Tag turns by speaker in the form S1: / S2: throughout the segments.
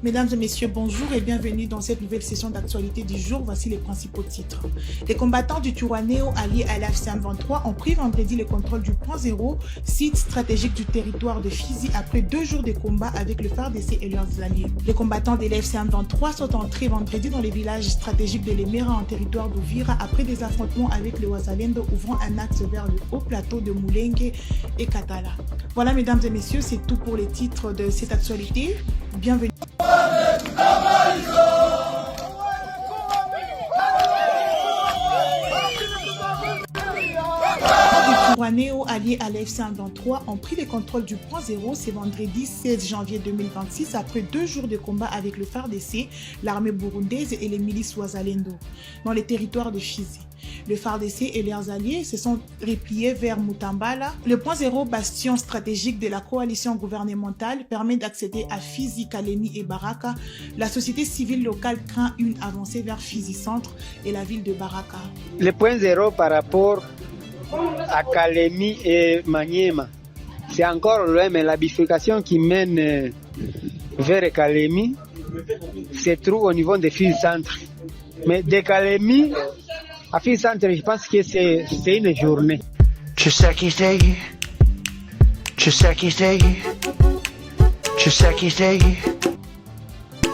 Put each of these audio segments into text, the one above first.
S1: Mesdames et messieurs, bonjour et bienvenue dans cette nouvelle session d'actualité du jour. Voici les principaux titres. Les combattants du Twirwanéo alliés à l'AFC M23 ont pris vendredi le contrôle du point zéro, site stratégique du territoire de Fizi après 2 jours de combat avec le FARDC et leurs alliés. Les combattants de l'AFC M23 sont entrés vendredi dans les villages stratégiques de l'Emera en territoire d'Ouvira après des affrontements avec les Wazalendo ouvrant un axe vers le haut plateau de Moulengue et Katala. Voilà mesdames et messieurs, c'est tout pour les titres de cette actualité. Bienvenue. Les Twirwanéo alliés à l'AFC M23 ont pris le contrôle du point zéro ce vendredi 16 janvier 2026 après 2 jours de combat avec le FARDC, l'armée burundaise et les milices Wazalendo dans les territoires de Fizi. Le FARDC et leurs alliés se sont repliés vers Mutambala. Le point zéro, bastion stratégique de la coalition gouvernementale, permet d'accéder à Fizi, Kalemi et Baraka. La société civile locale craint une avancée vers Fizi Centre et la ville de Baraka.
S2: Le point zéro par rapport à Kalemi et Maniema, c'est encore loin, mais la bifurcation qui mène vers Kalemi se trouve au niveau de Fizi Centre. Mais de Kalemi à Fizi Centre, je pense que c'est une journée.
S3: Chisaki-stegi, Chisaki-stegi, Chisaki-stegi,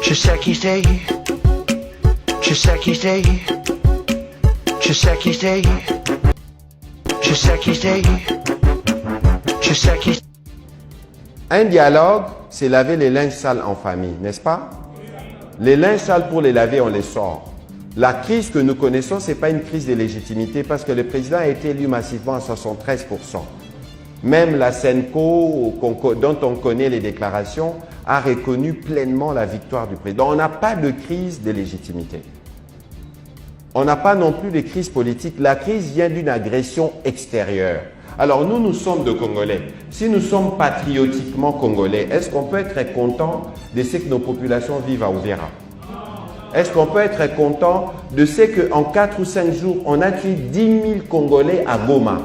S3: Chisaki-stegi, Chisaki-stegi, Chisaki-stegi, Chisaki-stegi, Chisaki-stegi.
S4: Un dialogue, c'est laver les linges sales en famille, n'est-ce pas? Les linges sales, pour les laver, on les sort. La crise que nous connaissons, ce n'est pas une crise de légitimité parce que le président a été élu massivement à 73%. Même la SENCO, dont on connaît les déclarations, a reconnu pleinement la victoire du président. On n'a pas de crise de légitimité. On n'a pas non plus de crise politique. La crise vient d'une agression extérieure. Alors nous sommes de Congolais. Si nous sommes patriotiquement Congolais, est-ce qu'on peut être content de ce que nos populations vivent à Ouvira? Est-ce qu'on peut être content de ce qu'en 4 ou 5 jours, on a tué 10 000 Congolais à Goma?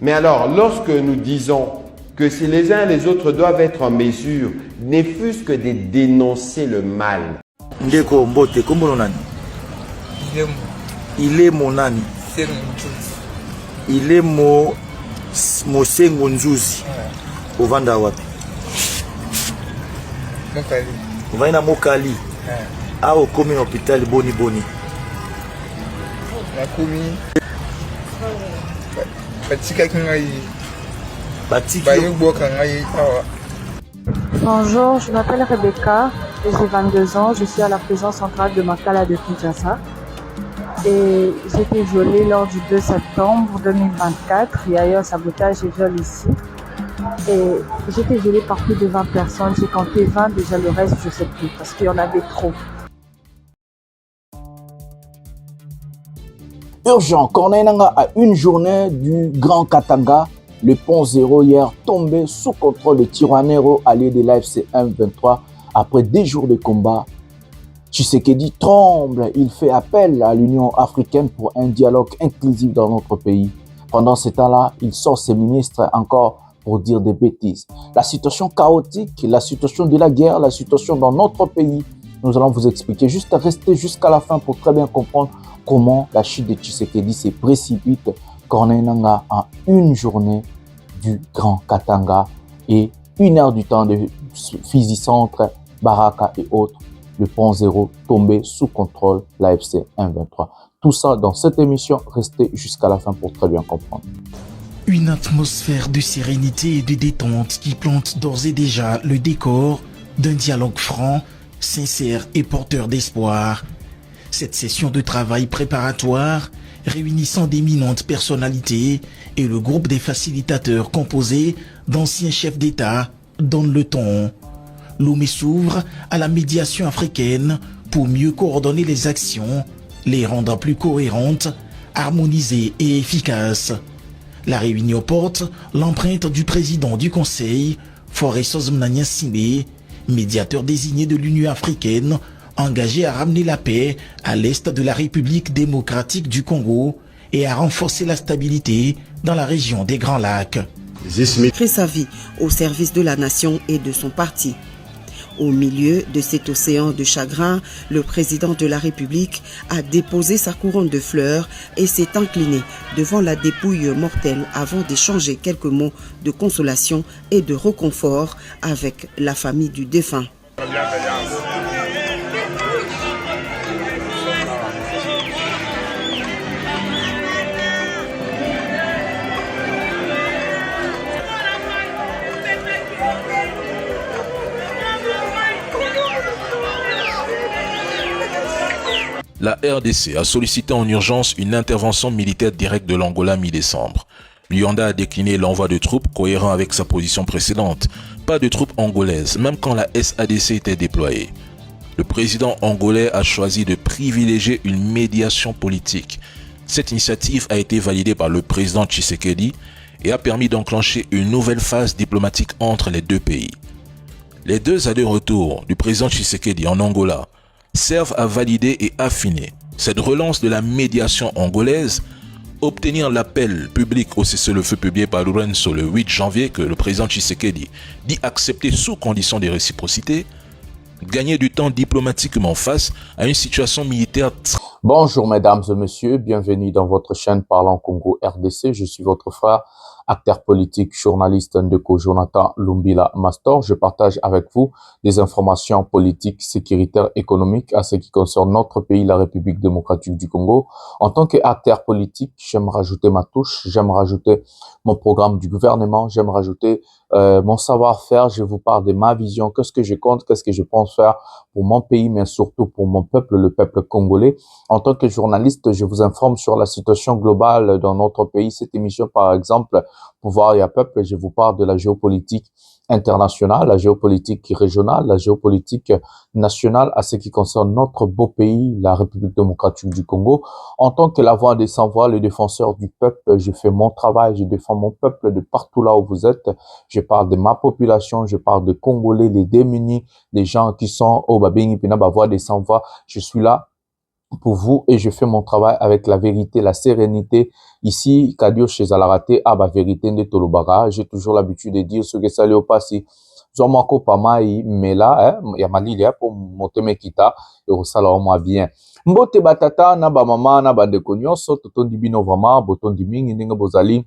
S4: Mais alors, lorsque nous disons que si les uns et les autres doivent être en mesure, ne fût-ce que de dénoncer le mal.
S5: Ndeko Mbote, comment on a dit? Il est mon ami. Il est mon Sengo Nzuzi. Au Vandawapi.
S6: Mokali.
S5: On va y Mokali. Ah, au commis hôpital Boni Boni.
S6: La commis.
S7: Bonjour, je m'appelle Rebecca, j'ai 22 ans, je suis à la prison centrale de Makala de Kinshasa et j'ai été violée lors du 2 septembre 2024. Il y a eu un sabotage et viol ici et j'ai été violée par plus de 20 personnes, j'ai compté 20, déjà le reste je ne sais plus parce qu'il y en avait trop.
S8: Urgent, Corneille à une journée du Grand Katanga, le pont zéro hier tombé sous contrôle de Twirwanéo alliés de l'AFC M23 après 10 jours de combat. Tshisekedi tremble, il fait appel à l'Union africaine pour un dialogue inclusif dans notre pays. Pendant ce temps-là, il sort ses ministres encore pour dire des bêtises. La situation chaotique, la situation de la guerre, la situation dans notre pays, nous allons vous expliquer. Juste rester jusqu'à la fin pour très bien comprendre comment la chute de Tshisekedi se précipite. Corneille Nangaa en une journée du Grand Katanga et 1 heure du temps de Fizi Centre, Baraka et autres. Le pont zéro tombé sous contrôle l'AFC M23. Tout ça dans cette émission, restez jusqu'à la fin pour très bien comprendre.
S3: Une atmosphère de sérénité et de détente qui plante d'ores et déjà le décor d'un dialogue franc, sincère et porteur d'espoir. Cette session de travail préparatoire, réunissant d'éminentes personnalités et le groupe des facilitateurs composé d'anciens chefs d'État, donne le ton. Lomé s'ouvre à la médiation africaine pour mieux coordonner les actions, les rendre plus cohérentes, harmonisées et efficaces. La réunion porte l'empreinte du président du Conseil, Faure Sozomnania Simé, médiateur désigné de l'Union africaine, engagé à ramener la paix à l'est de la République démocratique du Congo et à renforcer la stabilité dans la région des Grands Lacs.
S9: Créer sa vie au service de la nation et de son parti. Au milieu de cet océan de chagrin, le président de la République a déposé sa couronne de fleurs et s'est incliné devant la dépouille mortelle avant d'échanger quelques mots de consolation et de réconfort avec la famille du défunt.
S10: La RDC a sollicité en urgence une intervention militaire directe de l'Angola mi-décembre. Luanda a décliné l'envoi de troupes cohérent avec sa position précédente. Pas de troupes angolaises, même quand la SADC était déployée. Le président angolais a choisi de privilégier une médiation politique. Cette initiative a été validée par le président Tshisekedi et a permis d'enclencher une nouvelle phase diplomatique entre les deux pays. Les deux allers-retours du président Tshisekedi en Angola servent à valider et affiner cette relance de la médiation angolaise, obtenir l'appel public au cessez-le-feu publié par Lourenço le 8 janvier que le président Tshisekedi dit accepter sous condition de réciprocité, gagner du temps diplomatiquement face à une situation militaire.
S8: Bonjour mesdames et messieurs, bienvenue dans votre chaîne Parlons Congo RDC. Je suis votre frère, acteur politique, journaliste Ndeko Jonathan Lumbila Mastor. Je partage avec vous des informations politiques, sécuritaires, économiques à ce qui concerne notre pays, la République démocratique du Congo. En tant qu'acteur politique, j'aime rajouter ma touche, j'aime rajouter mon programme du gouvernement, j'aime rajouter mon savoir-faire. Je vous parle de ma vision, qu'est-ce que je compte, qu'est-ce que je pense faire pour mon pays, mais surtout pour mon peuple, le peuple congolais. En tant que journaliste, je vous informe sur la situation globale dans notre pays. Cette émission, par exemple, Pouvoir et à peuple, je vous parle de la géopolitique internationale, la géopolitique régionale, la géopolitique nationale à ce qui concerne notre beau pays, la République démocratique du Congo. En tant que la voix des sans-voix, le défenseur du peuple, je fais mon travail, je défends mon peuple de partout là où vous êtes. Je parle de ma population, je parle de Congolais, les démunis, les gens qui sont au Babini Pina, voix des sans-voix. Je suis là pour vous et je fais mon travail avec la vérité, la sérénité. Ici, Kadio chez Alarate, vérité de Tolobara. J'ai toujours l'habitude de dire ce que ça lui passe. Zomako Pamai, mais là, il y a Malilia pour monter mes kita et au salon moi bien. Mbote batata na ba mama na bande konyoso toton dibino vraiment boton dimingi ninga bozali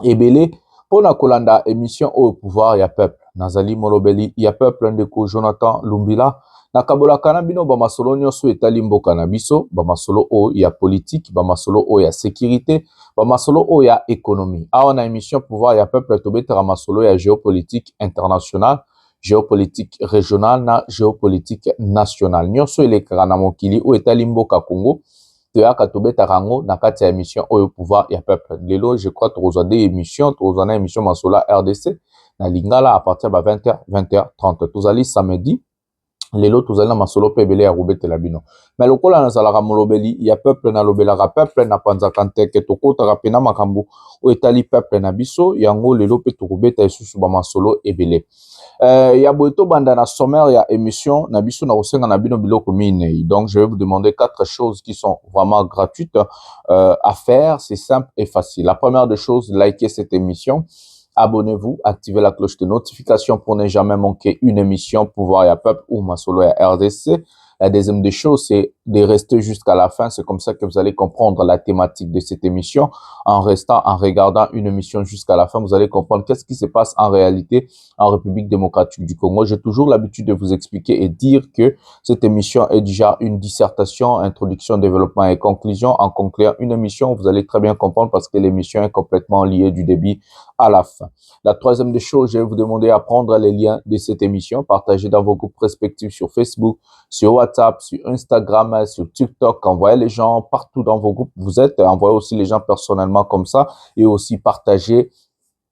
S8: ebele pour na kolanda émission au pouvoir ya peuple. Nazali Molobeli ya peuple ndeko Jonathan Lumbila. Na kabola kana bino ba masolo nyonso etali mboka na biso, ba masolo o ya politique, ba masolo o ya sécurité, ba masolo o ya économie. Awa na émission pouvoir ya peuple tobetera masolo ya géopolitique internationale, géopolitique régionale na géopolitique nationale. Nyonso elekaka na mokili o etali mboka Congo. Toyaka tobetara rango na kati ya émission o pouvoir ya peuple. Lelo je crois tozwa des émissions, tozwa na émission masola RDC na Lingala à partir de 20h 20h30. Tozali samedi lelo tozali na masolo pe ebele ya kobetela bino me lokola nazalaka molobeli ya peuple nalobelaka peuple na panzaka nteke tokotaka pena makambo oyo etali peuple na biso yango lelo pe tokobeta lisusu bamasolo ebele ya boye tobanda na sommaire ya émission na biso na kosenga na bino biloko minei. Donc je vais vous demander 4 choses qui sont vraiment gratuites à faire. C'est simple et facile. La première des choses, likez cette émission. Abonnez-vous, activez la cloche de notification pour ne jamais manquer une émission Pouvoir et à peuple ou Masolo et RDC. La deuxième des choses, c'est de rester jusqu'à la fin. C'est comme ça que vous allez comprendre la thématique de cette émission. En restant, en regardant une émission jusqu'à la fin, vous allez comprendre qu'est-ce qui se passe en réalité en République démocratique du Congo. J'ai toujours l'habitude de vous expliquer et dire que cette émission est déjà une dissertation, introduction, développement et conclusion. En concluant une émission, vous allez très bien comprendre parce que l'émission est complètement liée du début à la fin. La troisième des choses, je vais vous demander à prendre les liens de cette émission, partager dans vos groupes respectifs sur Facebook, sur WhatsApp, sur Instagram, sur TikTok, envoyez les gens partout dans vos groupes vous êtes, envoyez aussi les gens personnellement comme ça et aussi partagez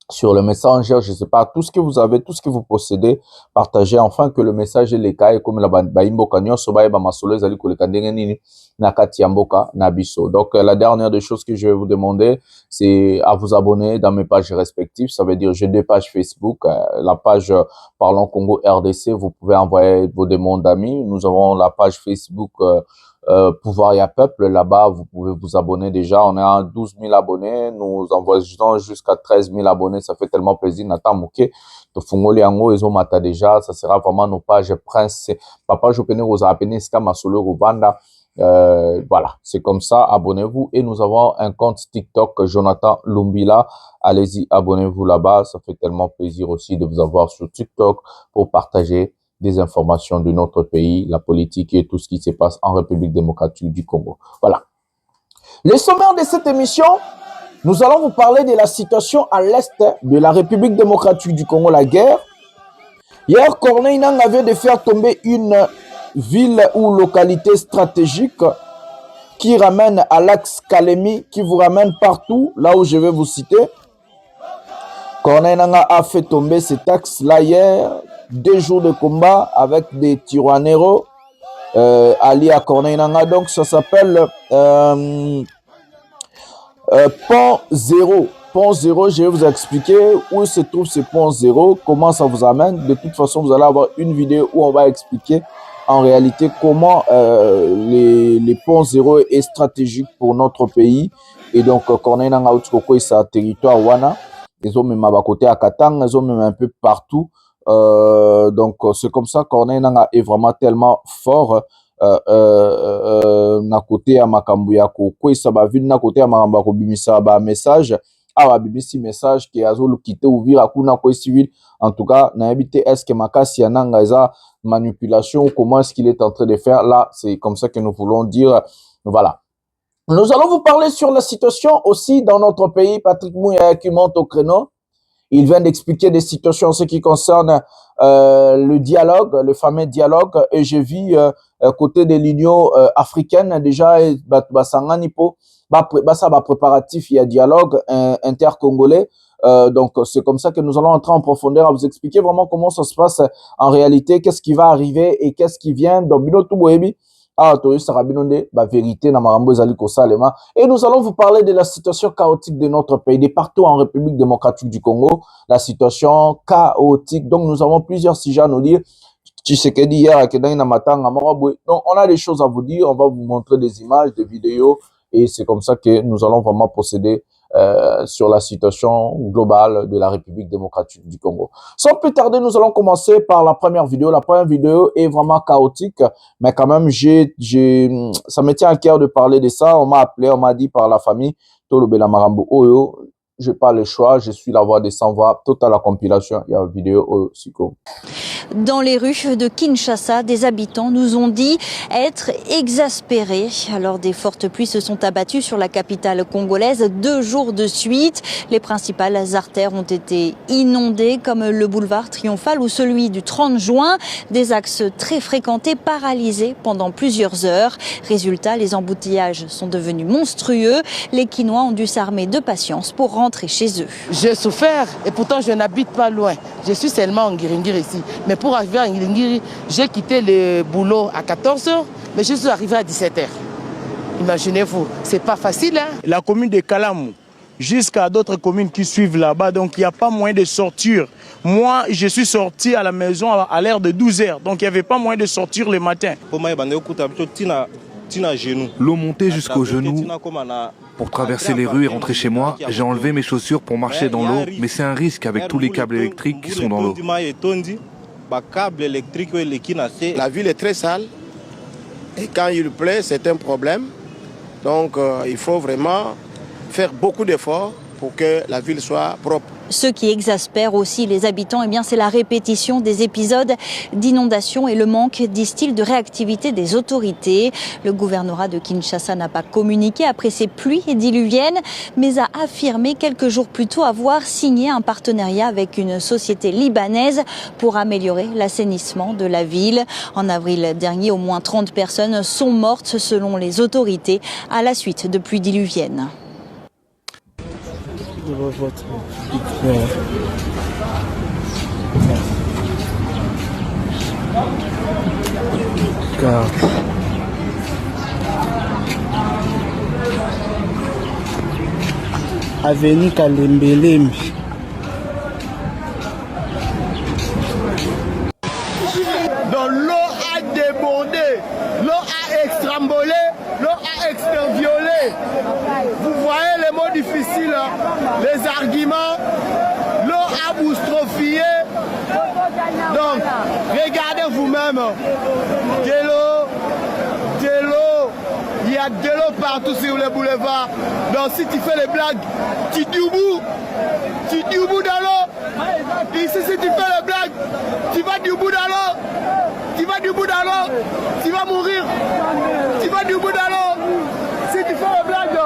S8: sur le Messenger, je sais pas, tout ce que vous avez, tout ce que vous possédez, partagez enfin que le message est les cas comme la baimbo kanyo soba ba masolo zali ko le kandenge nini na kati ya mboka na biso. Donc la dernière des choses que je vais vous demander, c'est à vous abonner dans mes pages respectives. Ça veut dire j'ai 2 pages Facebook, la page Parlons Congo RDC, vous pouvez envoyer vos demandes d'amis. Nous avons la page Facebook Pouvoir et à peuple, là-bas, vous pouvez vous abonner déjà. On est à 12 000 abonnés. Nous envoyons jusqu'à 13 000 abonnés. Ça fait tellement plaisir. Nathan Mouké. Fungoli Yango, ils ont mata déjà, ça sera vraiment nos pages Prince, Papa Jopene Rosapene, Ska Masolo Rwanda. Voilà, c'est comme ça, abonnez-vous. Et nous avons un compte TikTok, Jonathan Lumbila. Allez-y, abonnez-vous là-bas. Ça fait tellement plaisir aussi de vous avoir sur TikTok pour partager des informations de notre pays, la politique et tout ce qui se passe en République démocratique du Congo. Voilà. Le sommaire de cette émission, nous allons vous parler de la situation à l'est de la République démocratique du Congo, la guerre. Hier, Corneille Nangaa avait de faire tomber une ville ou localité stratégique qui ramène à l'axe Kalemi, qui vous ramène partout, là où je vais vous citer. Corneille Nangaa a fait tomber cet axe-là hier, 2 jours de combat avec des Tiroaneros alliés à Corneille Nangaa. Donc ça s'appelle Pont Zéro. Pont Zéro, je vais vous expliquer où se trouve ce Pont Zéro, comment ça vous amène. De toute façon, vous allez avoir une vidéo où on va expliquer en réalité comment les Pont Zéro est stratégique pour notre pays. Et donc, Corneille Nangaa Utkoko, c'est un territoire Wana. Ils ont même à côté à Katang, ils ont même un peu partout. Donc, c'est comme ça, Corneille Nangaa est vraiment tellement fort. Na côté à makambu ya ko ça ba ville na côté à makamba ko bimisa ba message ba bimisi message qui azolo quitter ouvrir kuna ko civil. En tout cas na habité est-ce que makasi ya nanga eza manipulation, comment est-ce qu'il est en train de faire là, c'est comme ça que nous voulons dire. Voilà, nous allons vous parler sur la situation aussi dans notre pays. Patrick Mouya qui monte au créneau, il vient d'expliquer des situations en ce qui concerne le dialogue, le fameux dialogue. Et je vis côté de l'Union africaine déjà, Basanganipo, ça va préparatif, il y a dialogue intercongolais. Donc c'est comme ça que nous allons entrer en profondeur à vous expliquer vraiment comment ça se passe en réalité, qu'est-ce qui va arriver et qu'est-ce qui vient. Donc vérité et nous allons vous parler de la situation chaotique de notre pays, de partout en République démocratique du Congo, la situation chaotique. Donc nous avons plusieurs sujets à nous dire. Donc on a des choses à vous dire, on va vous montrer des images, des vidéos, et c'est comme ça que nous allons vraiment procéder sur la situation globale de la République démocratique du Congo. Sans plus tarder, nous allons commencer par la première vidéo. La première vidéo est vraiment chaotique, mais quand même, ça me tient à cœur de parler de ça. On m'a appelé, on m'a dit par la famille, Tolobela Marambo Oyo, je n'ai pas le choix, je suis la voix des sans-voix, totale la compilation, il y a une vidéo au Siko.
S11: Dans les rues de Kinshasa, des habitants nous ont dit être exaspérés. Alors des fortes pluies se sont abattues sur la capitale congolaise 2 jours de suite. Les principales artères ont été inondées comme le boulevard Triomphal ou celui du 30 juin. Des axes très fréquentés paralysés pendant plusieurs heures. Résultat, les embouteillages sont devenus monstrueux. Les Kinois ont dû s'armer de patience pour rentrer chez eux.
S12: J'ai souffert et pourtant je n'habite pas loin. Je suis seulement en Ngiringiri ici. Mais pour arriver à Ngiringiri, j'ai quitté le boulot à 14h, mais je suis arrivé à 17h. Imaginez-vous, c'est pas facile. Hein?
S13: La commune de Kalamou, jusqu'à d'autres communes qui suivent là-bas, donc il n'y a pas moyen de sortir. Moi, je suis sorti à la maison à l'heure de 12h, donc il n'y avait pas moyen de sortir le matin.
S14: L'eau montait jusqu'aux genoux. Pour traverser les rues et rentrer chez moi, j'ai enlevé mes chaussures pour marcher dans l'eau, mais c'est un risque avec tous les câbles électriques qui sont dans l'eau.
S15: La ville est très sale et quand il pleut, c'est un problème. Donc il faut vraiment faire beaucoup d'efforts pour que la ville soit propre.
S11: Ce qui exaspère aussi les habitants, eh bien, c'est la répétition des épisodes d'inondation et le manque, disent-ils, de réactivité des autorités. Le gouvernorat de Kinshasa n'a pas communiqué après ces pluies diluviennes, mais a affirmé quelques jours plus tôt avoir signé un partenariat avec une société libanaise pour améliorer l'assainissement de la ville. En avril dernier, au moins 30 personnes sont mortes selon les autorités à la suite de pluies diluviennes.
S16: Avenue Kalembelembi.
S15: Donc l'eau a débordé, l'eau a extrambolé, l'eau a exterviolé. Vous voyez les mots difficiles, les arguments, l'eau a boustrophié, Donc, regardez vous-même. De l'eau, il y a de l'eau partout sur le boulevard. Donc, si tu fais les blagues, tu dis au bout dans l'eau. Ici, si tu fais les blagues, tu vas du bout dans l'eau. Tu vas du bout dans l'eau. Tu vas mourir. Tu vas du bout dans l'eau. Si tu fais les blagues,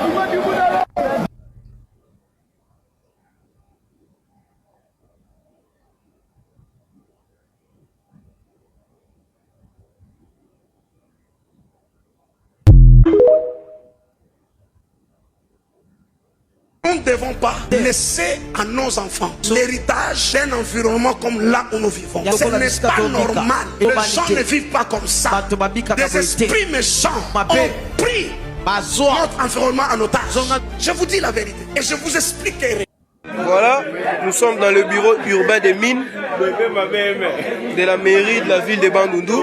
S15: tu vas du bout dans l'eau.
S17: Nous ne devons pas laisser à nos enfants l'héritage d'un environnement comme là où nous vivons. Ce n'est pas normal. Les gens ne vivent pas comme ça. Des esprits méchants ont pris notre environnement en otage. Je vous dis la vérité et je vous expliquerai.
S18: Voilà, nous sommes dans le bureau urbain des mines de la mairie de la ville de Bandundu.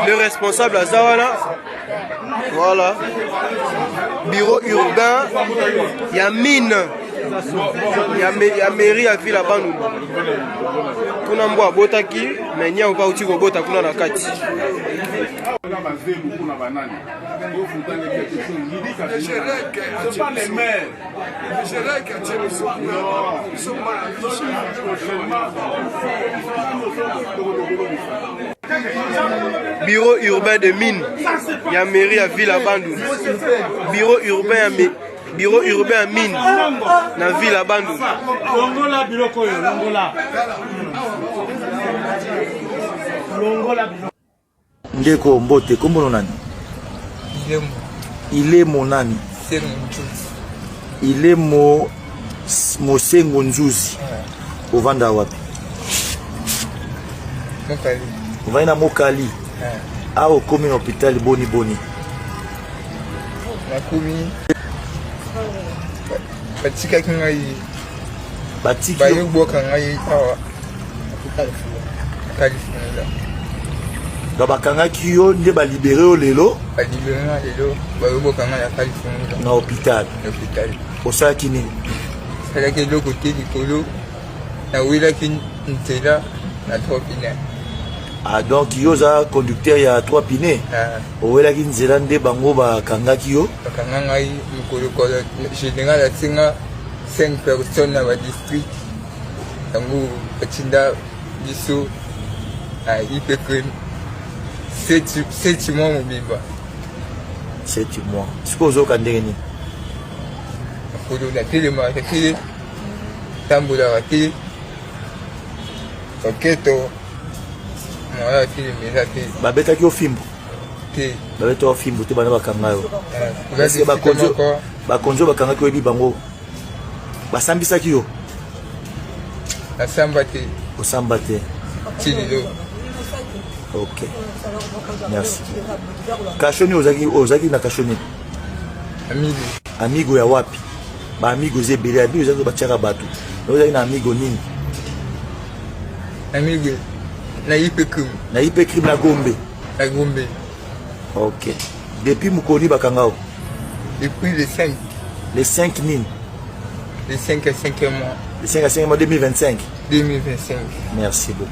S18: Le responsable à Zawana. Voilà. Bureau urbain, il y a mine. Il y a mairie à ville à Bandundu. Kuna mboa botaki, mais n'y a pas outil bota kuna na kati.
S17: C'est pas les maires.
S18: Bureau urbain de mine. Il y a mairie à ville à Bandundu. Bureau urbain à mine. Na ville à Bandundu.
S5: Ndeko Mbote, kombono nani? Ilemo nani? Ilemo Mosengo Nzuzi. Ovanda wapi?
S6: Mokali.
S5: Uvaina Mokali. Ao komi na hospitali boni.
S6: Nakomi. Batika kangai.
S5: Batiki.
S6: Bayo boka ngai awa. California.
S5: Bakangaki yo nde balibere yo lelo.
S6: Balibere lelo. Bayo boka ngai ya California.
S5: Na hospital. Osalaki nini?
S6: Salaki loko te likolo. Na wilaki ntela na tropina.
S5: Ah donc yo za conducteur ya 3 pine. Owelaki nzela nde bango bakangaki yo.
S6: Bakanga ngai likolo général atinga 5 personnes na ba district. Tango batinda biso à IPC 7 mois mobimba.
S5: 7 mois. Sikozo kandeni.
S6: Kodo na telema te tambola te. Oketo. Voilà qui me l'a fait.
S5: Babetaki yo fimbo.
S6: Te.
S5: Babeta yo fimbo te bana bakanga yo.
S6: Parce
S5: bakonzo bakangaki yo bibango. Basambisaki yo.
S6: Asamba te.
S5: Osamba te.
S6: Tililo.
S5: Ok. Merci. Kashoni ozaki na kashoni. Amigo ya wapi? Ba amigo zebele amigo zaki bachaka batu. Ozaki na amigo nini?
S6: Amigo na IPC.
S5: Na IPC na Gombe.
S6: Na Gombe.
S5: Ok. Depuis Mukoni bakangao.
S6: Depuis le 5.
S5: Les 5 nini?
S6: Les 5 à 5 mois.
S5: Les 5 à 5 mois 2025.
S6: 2025.
S5: Merci beaucoup.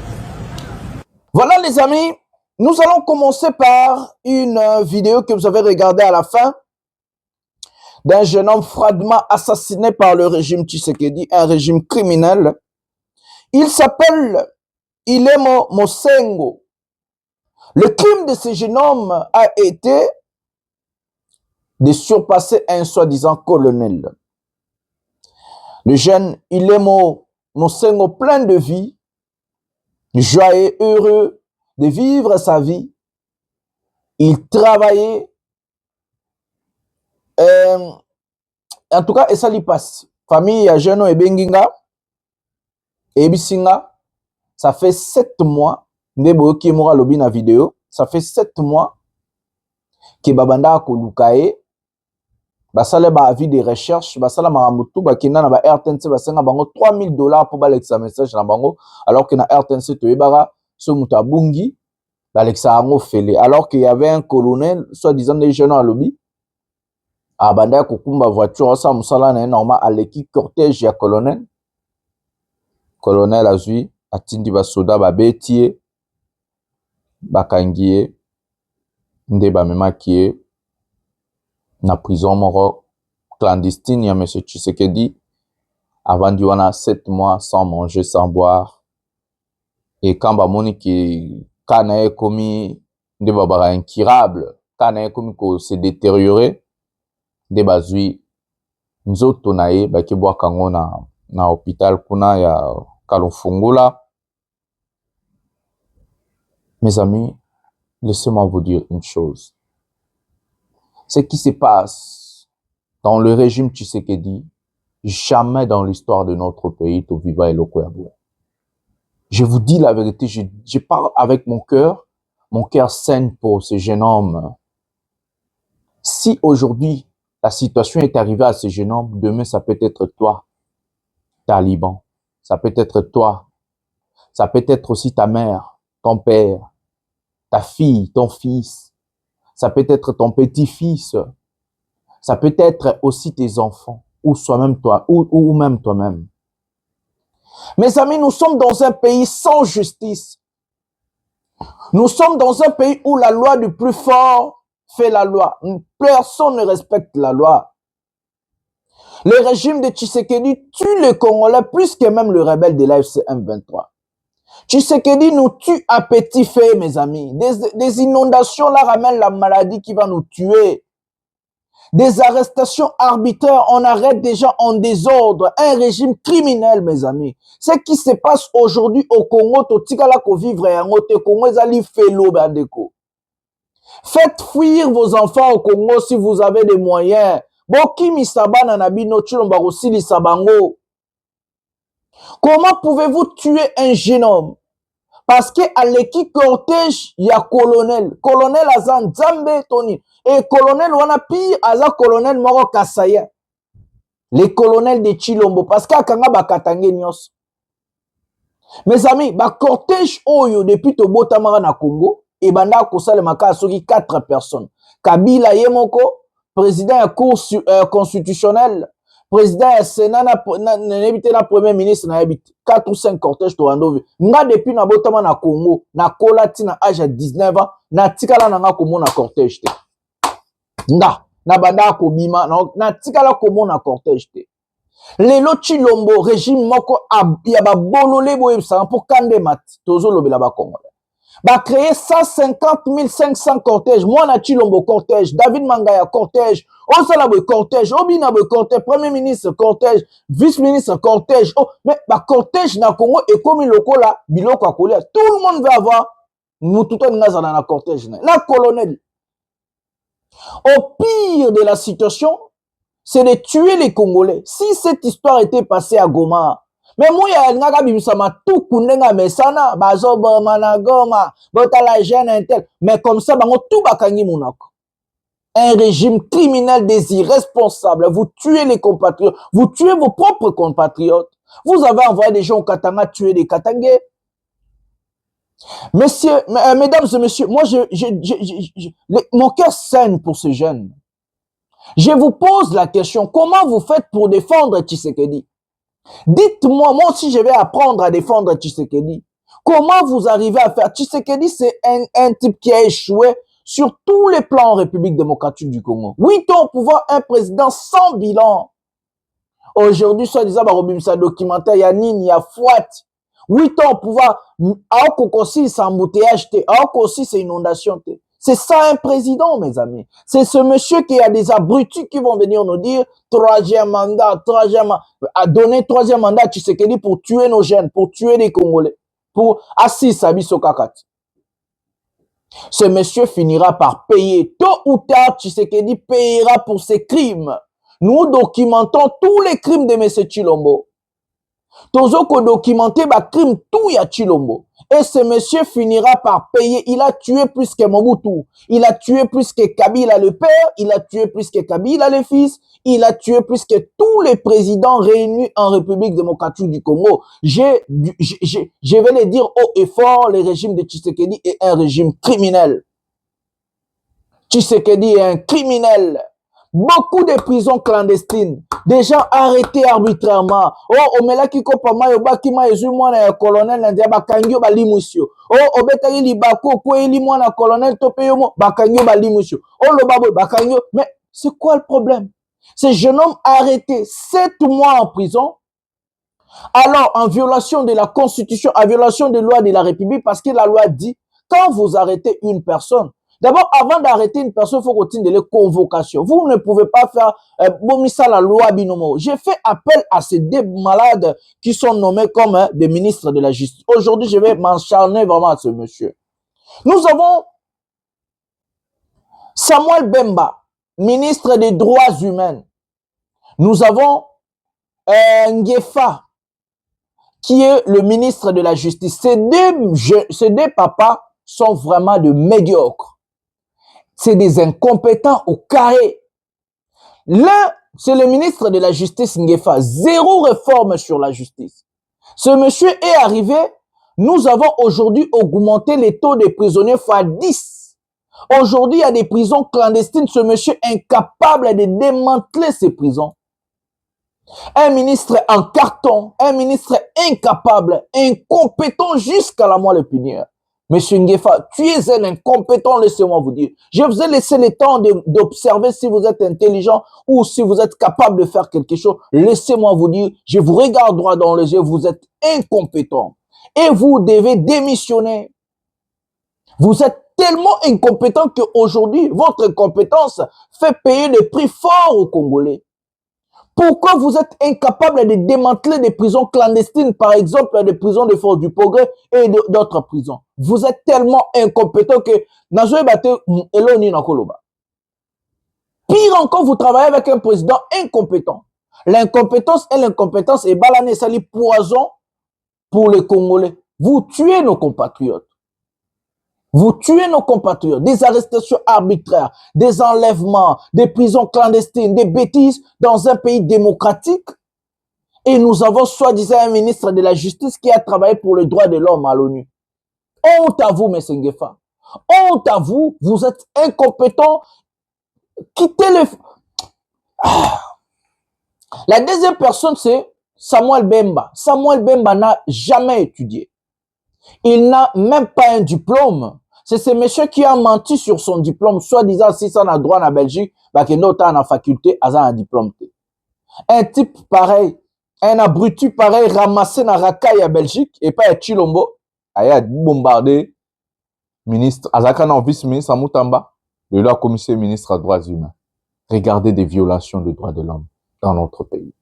S8: Voilà les amis, nous allons commencer par une vidéo que vous avez regardée à la fin d'un jeune homme froidement assassiné par le régime Tshisekedi, un régime criminel. Il s'appelle Ilemo Mosengo. Le crime de ce jeune homme a été de surpasser un soi-disant colonel. Le jeune Ilemo Mosengo, plein de vie, joyeux, heureux de vivre sa vie. Il travaillait. En tout cas, et ça lui passe. Famille à jeune et benginga et bisinga. Ça fait 7 mois. Ndebo qui mora lobi na vidéo. Ça fait 7 mois que babanda ko lukaye. Basale ba avis de recherche. Basala maramutu bakina na ba RTNC basenga bango $3000 pour balexa message na bango. Alors que na RTNC to ebara so mutabungi balexa ango fele. Alors qu'il y avait un colonel soi-disant des jeunes à lobby. Abanda kukumba voiture sa musala na normal à l'équipe cortège ya colonel. colonel azui atindi basoda babeti ye bakangi ye nde bamemaki ye na prison moko clandestine ya monsieur Tshisekedi avandi wana 7 mois sans manger sans boire et quand bamoni ki kana ye komi nde babaka incurable kana ye komi ko se détériorer nde bazwi nzoto na ye baki bwaka yango na hôpital kuna ya Kalufungula. Mes amis, laissez-moi vous dire une chose. Ce qui se passe dans le régime Tshisekedi, jamais dans l'histoire de notre pays, Toviva et Lokoyaboué. Je vous dis la vérité, je parle avec mon cœur saigne pour ce jeune homme. Si aujourd'hui, la situation est arrivée à ce jeune homme, demain, ça peut être toi, Taliban. Ça peut être toi. Ça peut être aussi ta mère, ton père, ta fille, ton fils. Ça peut être ton petit-fils. Ça peut être aussi tes enfants, ou soi-même toi, ou même toi-même. Mes amis, nous sommes dans un pays sans justice. Nous sommes dans un pays où la loi du plus fort fait la loi. Personne ne respecte la loi. Le régime de Tshisekedi tue les Congolais plus que même le rebelle de l'AFC M23. Tshisekedi nous tue à petit feu, mes amis. Des inondations là ramènent la maladie qui va nous tuer. Des arrestations arbitraires, on arrête des gens en désordre. Un régime criminel, mes amis. Ce qui se passe aujourd'hui au Congo, faites fuir vos enfants au Congo si vous avez des moyens. Comment pouvez-vous tuer un jeune homme? Parce que à l'équipe cortège, il y a colonel. Colonel Azan Zambé Tony. Et colonel wana pire, Azan colonel Moro Kasaya. Les colonels de Chilombo. Parce qu'à Kanga Bakatange Nyos. Mes amis, ba cortège Oyo depuis Tobotamara na Congo. Et banda Kosale Maka Soki 4 personnes. Kabila Yemoko, président de la Cour constitutionnelle. Président du Sénat, na premier ministre, na 4 ou 5 cortèges to Andovi. Nga depuis na botama na Congo, na kolati na âge de 19 ans, na tikala na nga komo na cortège te. Nga, na banda ko bima, na tikala komo na cortège te. Lelo Chilombo, régime moko ya ba bolole boye sa pour kande mat, tozo lobela ba Congo. Va créer 150 500 cortèges. Moi, na Chilombo cortège, David Mangaya cortège, Osalabo cortège, Obinabo cortège, Premier ministre cortège, vice-ministre cortège. Oh, mais bah cortège na Congo et comme il là, biloko a collé. Tout le monde va avoir nous tout un nazana na cortège. La colonel. Au pire de la situation, c'est de tuer les Congolais. Si cette histoire était passée à Goma, mais moi, il y a un tout kundenga mesana, bazo bomana goma, botala jeune intel. Mais comme ça, bango tout bakangi monako. Un régime criminel des irresponsables. Vous tuez les compatriotes. Vous tuez vos propres compatriotes. Vous avez envoyé des gens au Katanga tuer des Katangais. Messieurs, mesdames et messieurs, moi, mon cœur saigne pour ces jeunes. Je vous pose la question, comment vous faites pour défendre Tshisekedi? Dites-moi, moi aussi, je vais apprendre à défendre Tshisekedi. Comment vous arrivez à faire? Tshisekedi, c'est un type qui a échoué sur tous les plans en République démocratique du Congo. 8 ans au pouvoir, un président sans bilan. Aujourd'hui, soi-disant, sa documentaire, il y a Nini, il y a Fouat. 8 ans au pouvoir, aussi, c'est embouteillage, aussi, c'est inondation. C'est ça un président, mes amis. C'est ce monsieur qui a des abrutis qui vont venir nous dire troisième mandat, a donné 3e mandat à Tshisekedi pour tuer nos jeunes, pour tuer les Congolais, pour assis Sabiso Kakat. Ce monsieur finira par payer. Tôt ou tard, Tshisekedi payera pour ses crimes. Nous documentons tous les crimes de M. Chilombo. Tozoko documenté ba crime tout ya Chilombo. Et ce monsieur finira par payer. Il a tué plus que Mobutu. Il a tué plus que Kabila le père. Il a tué plus que Kabila le fils. Il a tué plus que tous les présidents réunis en République démocratique du Congo. Je vais les dire haut et fort, le régime de Tshisekedi est un régime criminel. Tshisekedi est un criminel. Beaucoup de prisons clandestines, des gens arrêtés arbitrairement. Oh, omelaki ko pama yo baki ma ezu mwana ya colonel na dia bakangyo balimusio. Oh, obetaki libako ko eli mwana colonel tope yo mo bakangyo balimusio. Oh, le babo bakangyo. Mais c'est quoi le problème? Ces jeunes hommes arrêtés 7 mois en prison. Alors, en violation de la Constitution, en violation des lois de la République, parce que la loi dit, quand vous arrêtez une personne, d'abord, avant d'arrêter une personne, il faut continuer les convocations. Vous ne pouvez pas faire bomissa la loi binomo. J'ai fait appel à ces deux malades qui sont nommés comme des ministres de la Justice. Aujourd'hui, je vais m'acharner vraiment à ce monsieur. Nous avons Samuel Bemba, ministre des Droits humains. Nous avons Ngefa, qui est le ministre de la Justice. Ces deux papas sont vraiment de médiocres. C'est des incompétents au carré. L'un, c'est le ministre de la Justice, Ngefa. 0 réforme sur la justice. Ce monsieur est arrivé. Nous avons aujourd'hui augmenté les taux des prisonniers fois 10. Aujourd'hui, il y a des prisons clandestines. Ce monsieur est incapable de démanteler ces prisons. Un ministre en carton, un ministre incapable, incompétent jusqu'à la moelle épinière. Monsieur Ngefa, tu es un incompétent, laissez-moi vous dire. Je vous ai laissé le temps d'observer si vous êtes intelligent ou si vous êtes capable de faire quelque chose. Laissez-moi vous dire, je vous regarde droit dans les yeux, vous êtes incompétent. Et vous devez démissionner. Vous êtes tellement incompétent qu'aujourd'hui, votre incompétence fait payer des prix forts aux Congolais. Pourquoi vous êtes incapable de démanteler des prisons clandestines, par exemple des prisons de Force du Progrès et d'autres prisons? Vous êtes tellement incompétent que pire encore, vous travaillez avec un président incompétent. L'incompétence est balané, ça lit poison pour les Congolais. Vous tuez nos compatriotes. Vous tuez nos compatriotes, des arrestations arbitraires, des enlèvements, des prisons clandestines, des bêtises dans un pays démocratique. Et nous avons soi-disant un ministre de la Justice qui a travaillé pour les droits de l'homme à l'ONU. Honte à vous, M. Ngefa. Honte à vous, vous êtes incompétents. Quittez le... La deuxième personne, c'est Samuel Bemba. Samuel Bemba n'a jamais étudié. Il n'a même pas un diplôme. C'est ce monsieur qui a menti sur son diplôme, soi-disant si ça n'a droit en Belgique, bah que notre en faculté a un diplôme. Un type pareil, un abruti pareil ramassé dans Rakai à Belgique et pas à Chilombo, a bombardé ministre Azakana vice-ministre Amutamba, de la commissaire ministre des droits humains. Regardez des violations des droits de l'homme dans notre pays.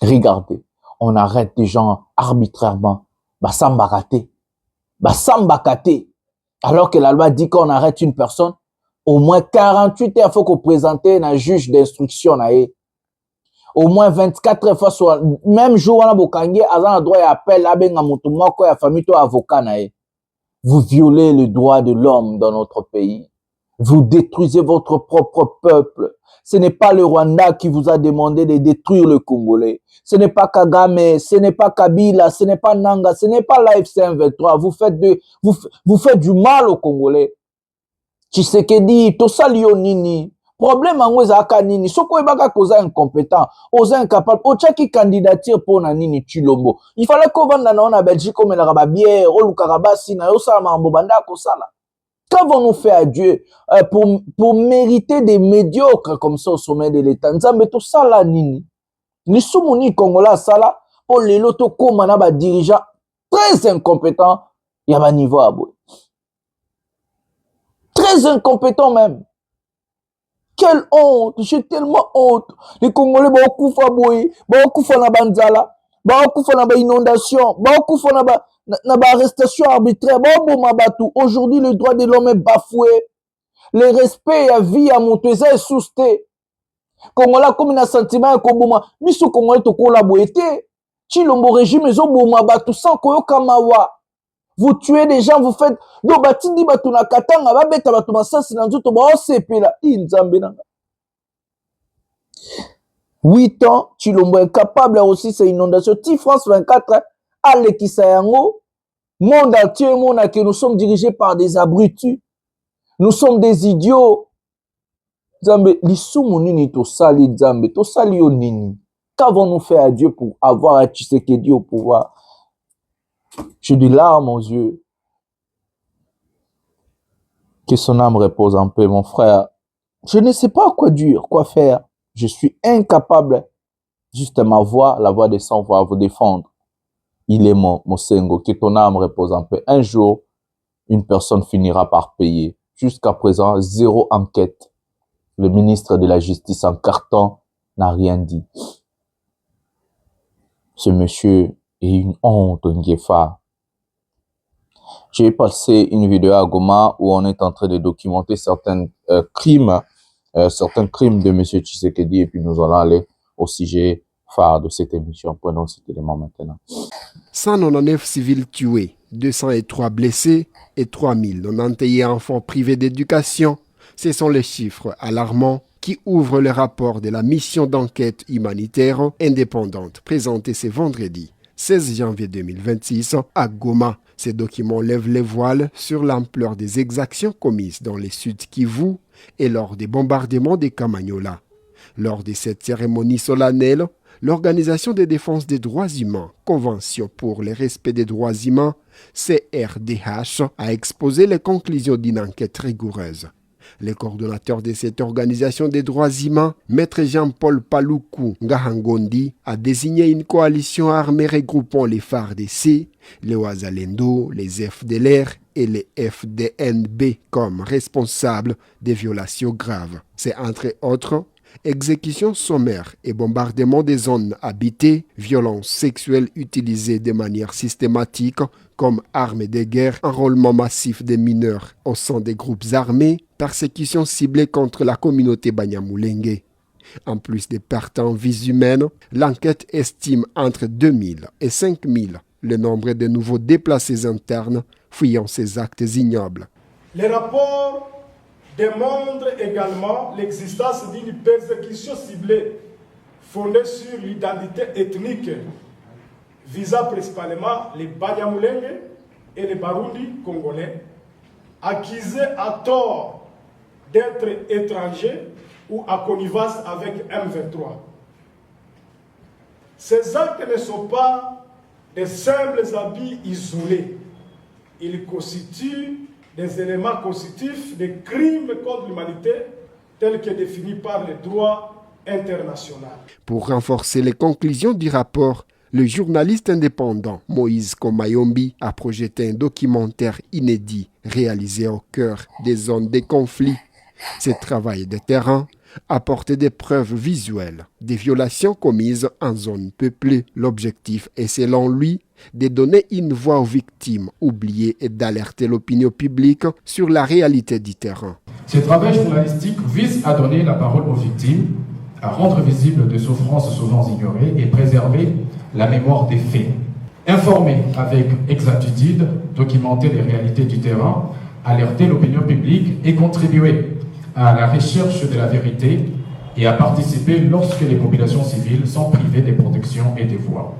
S8: Regardez, on arrête des gens arbitrairement. Basamba raté. Basamba katé. Alors que la loi dit qu'on arrête une personne, au moins 48 heures, il faut qu'on présente un juge d'instruction. Au moins 24 fois, soit même jour, on a bokangé, à droit appel, à ben amutumoko, à famille, avocat. Vous violez le droit de l'homme dans notre pays. Vous détruisez votre propre peuple. Ce n'est pas le Rwanda qui vous a demandé de détruire le Congolais. Ce n'est pas Kagame, ce n'est pas Kabila, ce n'est pas Nanga, ce n'est pas l'AFC M23. Vous faites du mal aux Congolais. Tshisekedi, Tosalio Nini. Problème en Wezaka Nini. Soko ebaka koza incompétent, oza incapable. Ochaki candidature pour na Nini Chilombo. Il fallait qu'on vende na Belgique comme la rababière, ou l'ukarabasi, na yosa mambo banda kosala. Qu'avons-nous fait à Dieu pour mériter des médiocres comme ça au sommet de l'État? Nous avons tout ça là, Nini. Nous sommes Congolais, ça là, pour les lotos comme un dirigeant très incompétent, il y a un niveau à bout. Très incompétent même. Quelle honte, j'ai tellement honte. Les Congolais, beaucoup font boy, beaucoup font la banzala, beaucoup font la inondation, beaucoup font la arrestation arbitraire. Aujourd'hui, le droit de l'homme est bafoué. Le respect à vie à Monteza est sousté. Congolais comme un sentiment à Kobuma. Miso Congolais to collaborer. Chilombo régime ezo boma batu sans koyo kamawa. Vous tuez des gens, vous faites do batindi batu na katanga ba beta batu masasi na nzoto ba osepela inzambe nanga. 8 ans, Chilombo est capable aussi ces inondations. Ti France 24 Alekisa yango, monde entier monde que nous sommes dirigés par des abrutis. Nous sommes des idiots. Nzambe, lisumu nini tosali Nzambe, tosali yo nini? Qu'avons-nous fait à Dieu pour avoir un Tshisekedi au pouvoir? J'ai des larmes aux yeux. Que son âme repose en paix, mon frère. Je ne sais pas quoi dire, quoi faire. Je suis incapable. Juste ma voix, la voix des sans-voix, à vous défendre. Il est mort, Mosengo. Que ton âme repose en paix. Un jour, une personne finira par payer. Jusqu'à présent, zéro enquête. Le ministre de la Justice en carton n'a rien dit. Ce monsieur est une honte, Nguefa. J'ai passé une vidéo à Goma où on est en train de documenter certains crimes de M. Tshisekedi, et puis nous allons aller au sujet phare de cette émission. Prenons cet élément maintenant.
S19: 199 civils tués, 203 blessés et 3091 enfants privés d'éducation. Ce sont les chiffres alarmants qui ouvrent le rapport de la mission d'enquête humanitaire indépendante présentée ce vendredi 16 janvier 2026 à Goma. Ces documents lèvent les voiles sur l'ampleur des exactions commises dans le Sud Kivu et lors des bombardements de Kamanyola. Lors de cette cérémonie solennelle, l'Organisation de défense des droits humains, Convention pour le respect des droits humains, CRDH, a exposé les conclusions d'une enquête rigoureuse. Le coordonnateur de cette organisation des droits humains, Maître Jean-Paul Paluku Ngahangondi, a désigné une coalition armée regroupant les FARDC, les Wazalendo, les FDLR et les FDNB comme responsables des violations graves. C'est entre autres exécutions sommaires et bombardements des zones habitées, violences sexuelles utilisées de manière systématique comme armes de guerre, enrôlement massif des mineurs au sein des groupes armés, persécutions ciblées contre la communauté Banyamulenge. En plus des pertes en vies humaines, l'enquête estime entre 2000 et 5000 le nombre de nouveaux déplacés internes fuyant ces actes ignobles.
S20: Les rapports démontrent également l'existence d'une persécution ciblée fondée sur l'identité ethnique visant principalement les Banyamulenge et les Barundi congolais, accusés à tort d'être étrangers ou à connivence avec M23. Ces actes ne sont pas des simples habits isolés. Ils constituent des éléments constitutifs des crimes contre l'humanité tels que définis par le droit international.
S19: Pour renforcer les conclusions du rapport, le journaliste indépendant Moïse Komayombi a projeté un documentaire inédit réalisé au cœur des zones de conflit. Ce travail de terrain apporte des preuves visuelles des violations commises en zone peuplée. L'objectif est, selon lui, de donner une voix aux victimes oubliées et d'alerter l'opinion publique sur la réalité du terrain.
S21: Ce travail journalistique vise à donner la parole aux victimes, à rendre visibles des souffrances souvent ignorées et préserver la mémoire des faits. Informer avec exactitude, documenter les réalités du terrain, alerter l'opinion publique et contribuer à la recherche de la vérité et à participer lorsque les populations civiles sont privées des protections et des voix.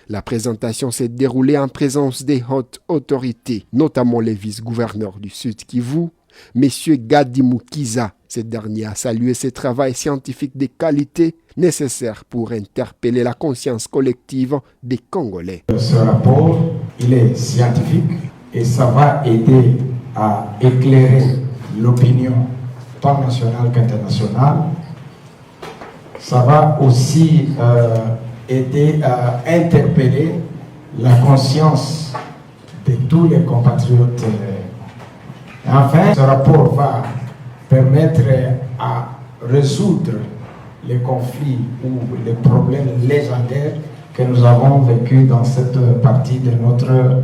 S19: La présentation s'est déroulée en présence des hautes autorités, notamment les vice-gouverneurs du Sud Kivu, M. Gadi Mukiza. Ce dernier a salué ce travail scientifique de qualité nécessaire pour interpeller la conscience collective des Congolais.
S22: Ce rapport, il est scientifique et ça va aider à éclairer l'opinion tant nationale qu'internationale. Ça va aussi aider à interpeller la conscience de tous les compatriotes. Enfin, ce rapport va permettre à résoudre les conflits ou les problèmes légendaires que nous avons vécus dans cette partie de notre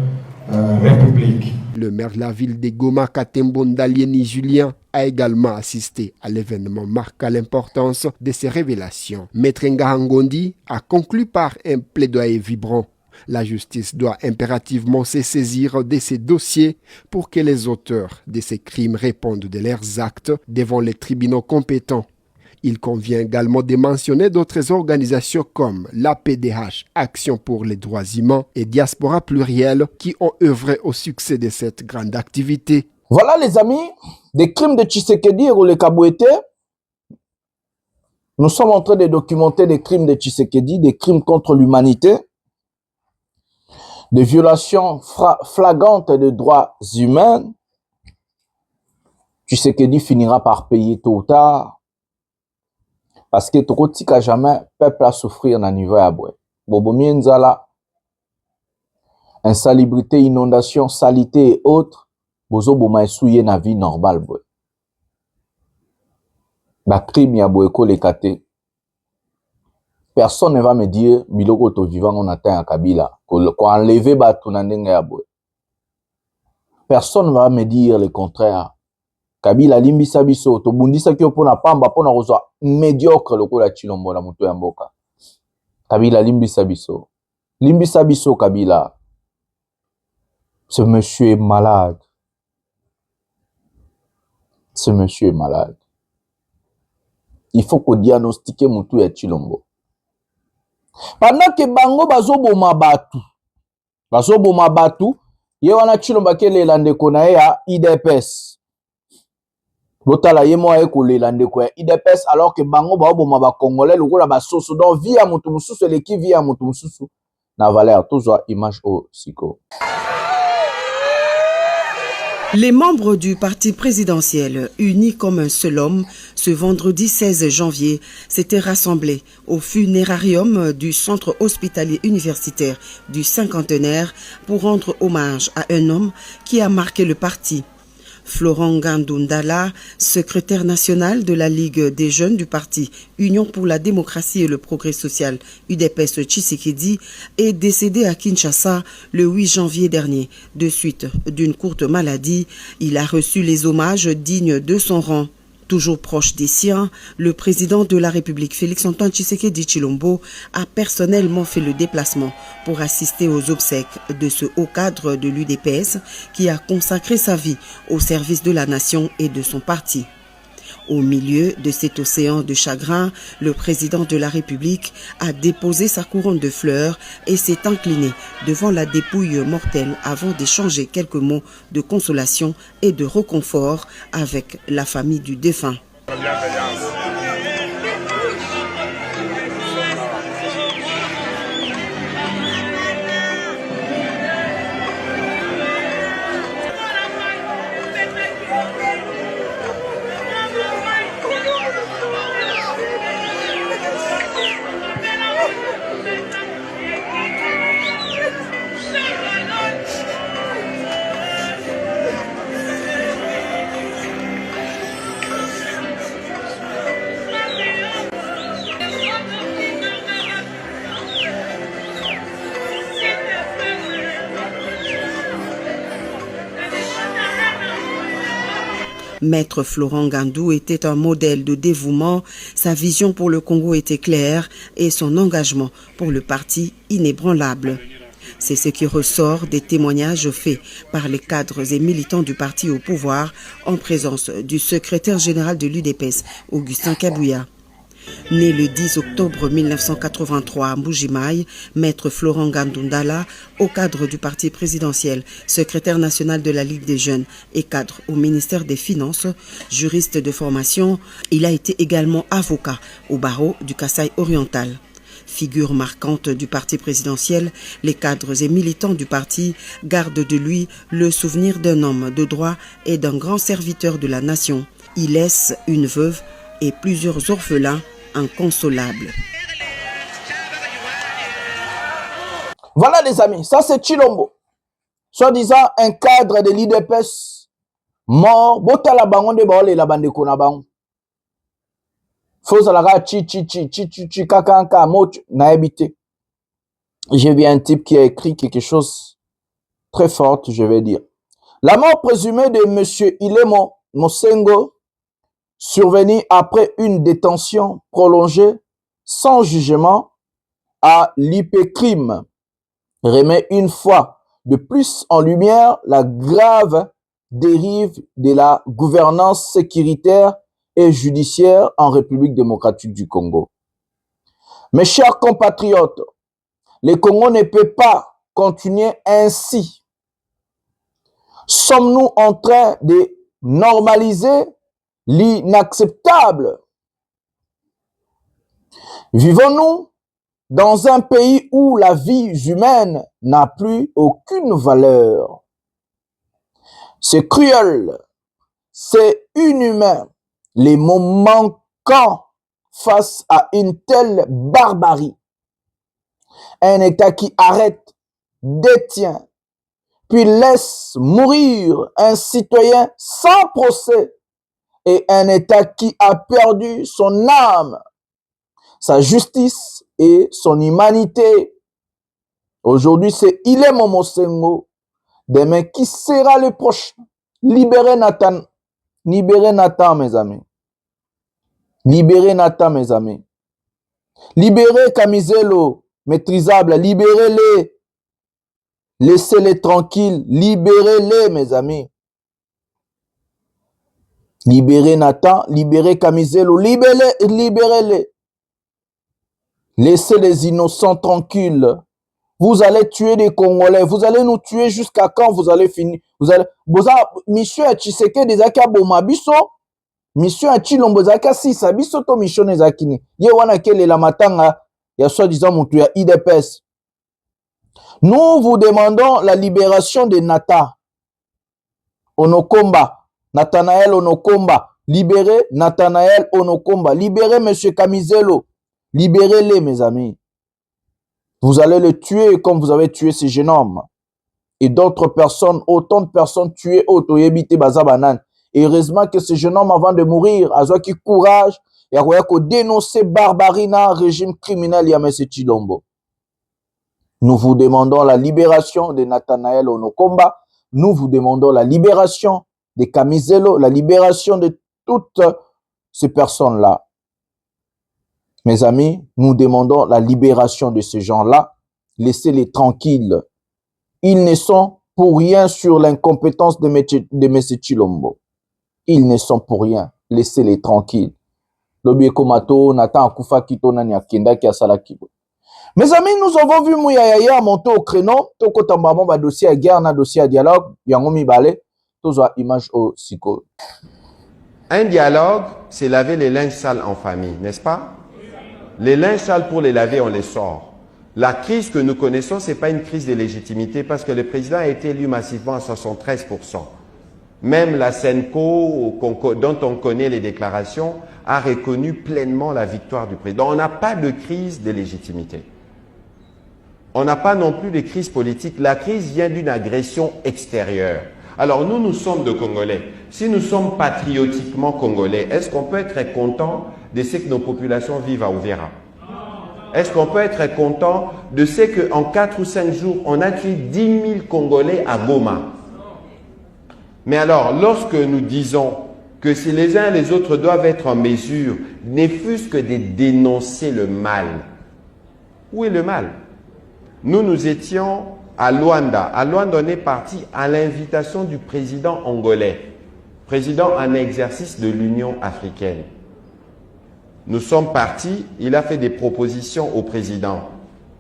S22: République.
S19: Le maire de la ville de Goma, Katembo Ndalieni Julien, a également assisté à l'événement marquant l'importance de ces révélations. Maître Ngahangondi a conclu par un plaidoyer vibrant. La justice doit impérativement se saisir de ces dossiers pour que les auteurs de ces crimes répondent de leurs actes devant les tribunaux compétents. Il convient également de mentionner d'autres organisations comme l'APDH, Action pour les droits humains, et Diaspora Plurielle qui ont œuvré au succès de cette grande activité.
S8: Voilà les amis, des crimes de Tshisekedi et le Kabouete, Nous sommes en train de documenter des crimes de Tshisekedi, des crimes contre l'humanité, des violations flagrantes des droits humains. Tshisekedi finira par payer tôt ou tard. Parce que Tokotika jamais peuple à souffrir dans niveau à bois. Bobomi nzala, insalubrité, inondation, salité et autres, bozo boma esouye na vie normale boy. Ba crime ya boyeko le kate. Personne ne va me dire biloko to vivant on atteint à Kabila ko enlever ba tunandenge ya boy. Personne ne va me dire le contraire. Kabila limbisa biso to bundisa ki opona pamba pona kozwa médiocre lokola Chilombo la moto ya mboka. Kabila limbisa biso. Limbisa biso Kabila. Ce monsieur est malade. Ce monsieur est malade. Il faut qu'on diagnostique mutu ya Chilombo. Pendant que bango bazoboma batu, ye wana Chilombo kele lande kona ya IDPS. Botala ye mo eko le lande ko ya IDPS alors que bango bazoboma ba congolais lokola ba soso donc via mutu mususu eleki via mutu mususu na valeur tozwa image au siko.
S9: Les membres du parti présidentiel, unis comme un seul homme, ce vendredi 16 janvier, s'étaient rassemblés au funérarium du centre hospitalier universitaire du cinquantenaire pour rendre hommage à un homme qui a marqué le parti. Florent Gandundala, secrétaire national de la Ligue des jeunes du parti Union pour la démocratie et le progrès social, UDPS Tshisekedi, est décédé à Kinshasa le 8 janvier dernier. De suite d'une courte maladie, il a reçu les hommages dignes de son rang. Toujours proche des siens, le président de la République, Félix-Antoine Tshisekedi Tshilombo, a personnellement fait le déplacement pour assister aux obsèques de ce haut cadre de l'UDPS qui a consacré sa vie au service de la nation et de son parti. Au milieu de cet océan de chagrin, le président de la République a déposé sa couronne de fleurs et s'est incliné devant la dépouille mortelle avant d'échanger quelques mots de consolation et de réconfort avec la famille du défunt. Maître Florent Gandou était un modèle de dévouement, sa vision pour le Congo était claire et son engagement pour le parti inébranlable. C'est ce qui ressort des témoignages faits par les cadres et militants du parti au pouvoir en présence du secrétaire général de l'UDPS, Augustin Kabouya. Né le 10 octobre 1983 à Mbujimaï, Maître Florent Gandundala, au cadre du parti présidentiel, secrétaire national de la Ligue des jeunes et cadre au ministère des Finances, juriste de formation, il a été également avocat au barreau du Kasaï oriental. Figure marquante du parti présidentiel, les cadres et militants du parti gardent de lui le souvenir d'un homme de droit et d'un grand serviteur de la nation. Il laisse une veuve et plusieurs orphelins inconsolables.
S8: Voilà les amis, ça c'est Tshilombo, soi-disant un cadre de l'IDPS mort. Botala bango de baole la bande kona bango. Fozalaga chi kakanka moch na habité. J'ai vu un type qui a écrit quelque chose très fort, je vais dire. La mort présumée de monsieur Ilemo Mosengo, survenue après une détention prolongée sans jugement à l'IPCRIM, remet une fois de plus en lumière la grave dérive de la gouvernance sécuritaire et judiciaire en République démocratique du Congo. Mes chers compatriotes, le Congo ne peut pas continuer ainsi. Sommes-nous en train de normaliser l'inacceptable? Vivons-nous dans un pays où la vie humaine n'a plus aucune valeur? C'est cruel, c'est inhumain, les mots manquants face à une telle barbarie. Un État qui arrête, détient, puis laisse mourir un citoyen sans procès, et un État qui a perdu son âme, sa justice et son humanité. Aujourd'hui, c'est Ile Momosengo. Demain, qui sera le prochain? Libérez Nathan. Libérez Nathan, mes amis. Libérez Nathan, mes amis. Libérez Camizelo, maîtrisable. Libérez-les. Laissez-les tranquilles. Libérez-les, mes amis. Libérez Nathan. Libérez Camizelo. Libérez-les. Libérez-les. Laissez les innocents tranquilles. Vous allez tuer des Congolais. Vous allez nous tuer jusqu'à quand vous allez finir? Vous allez... Monsieur Tshisekedi Zaka Bomabiso. Monsieur Chilombo Zaka Sisa Biso to mission Zakini. Ye wana kele la matanga. Ya soi-disant mon tuya IDPS. Nous vous demandons la libération de Nata Onokomba. Nathanaël Onokomba. Libérez Nathanaël Onokomba. Libérez monsieur Camizelo. Libérez-les, mes amis. Vous allez le tuer comme vous avez tué ces jeunes hommes. Et d'autres personnes, autant de personnes tuées au Toyebite Bazabanan. Et heureusement que ces jeunes hommes, avant de mourir, ont eu courage et ont dénoncé barbarina, régime criminel Yamese Chilombo. Nous vous demandons la libération de Nathanaël Onokomba. Nous vous demandons la libération de Camizelo, la libération de toutes ces personnes-là. Mes amis, nous demandons la libération de ces gens-là. Laissez-les tranquilles. Ils ne sont pour rien sur l'incompétence de M. Chilombo. Ils ne sont pour rien. Laissez-les tranquilles. Mes amis, nous avons vu Mouyaya monter au créneau. Toko Tambamon va dossier à guerre, na dossier à dialogue. Yangomi Balé. Toujours image au psycho.
S4: Un dialogue, c'est laver les linges sales en famille, n'est-ce pas? Les linges sales, pour les laver, on les sort. La crise que nous connaissons, ce n'est pas une crise de légitimité parce que le président a été élu massivement à 73%. Même la Senco, dont on connaît les déclarations, a reconnu pleinement la victoire du président. On n'a pas de crise de légitimité. On n'a pas non plus de crise politique. La crise vient d'une agression extérieure. Alors nous, nous sommes de Congolais. Si nous sommes patriotiquement Congolais, est-ce qu'on peut être content de ce que nos populations vivent à Uvira? Est-ce qu'on peut être content de ce qu'en 4 ou 5 jours, on a tué 10 000 Congolais à Goma? Mais alors, lorsque nous disons que si les uns et les autres doivent être en mesure, ne fût-ce que de dénoncer le mal, où est le mal? Nous étions à Luanda. À Luanda, on est parti à l'invitation du président angolais, président en exercice de l'Union africaine. Nous sommes partis, il a fait des propositions au président.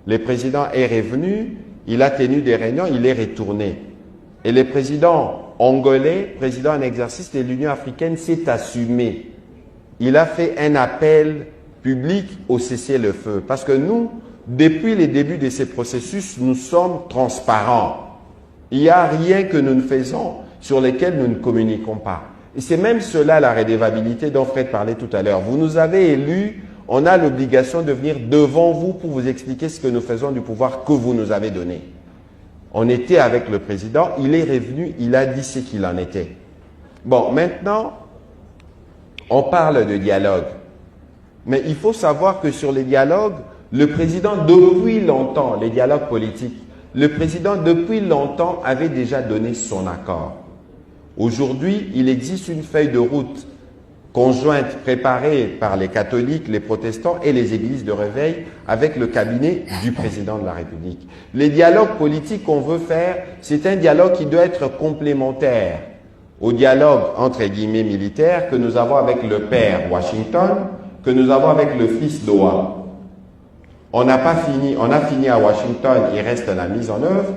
S4: Le président est revenu, il a tenu des réunions, il est retourné. Et le président angolais, président en exercice de l'Union africaine, s'est assumé. Il a fait un appel public au cessez-le-feu. Parce que nous, depuis les débuts de ces processus, nous sommes transparents. Il n'y a rien que nous ne faisons sur lesquels nous ne communiquons pas. Et c'est même cela la redevabilité dont Fred parlait tout à l'heure. Vous nous avez élus, on a l'obligation de venir devant vous pour vous expliquer ce que nous faisons du pouvoir que vous nous avez donné. On était avec le président, il est revenu, il a dit ce qu'il en était. Bon, maintenant, on parle de dialogue. Mais il faut savoir que sur les dialogues, le président, depuis longtemps, les dialogues politiques, le président, depuis longtemps, avait déjà donné son accord. Aujourd'hui, il existe une feuille de route conjointe préparée par les catholiques, les protestants et les églises de réveil avec le cabinet du président de la République. Les dialogues politiques qu'on veut faire, c'est un dialogue qui doit être complémentaire au dialogue entre guillemets militaire que nous avons avec le père Washington, que nous avons avec le fils Doha. On n'a pas fini, on a fini à Washington, il reste la mise en œuvre.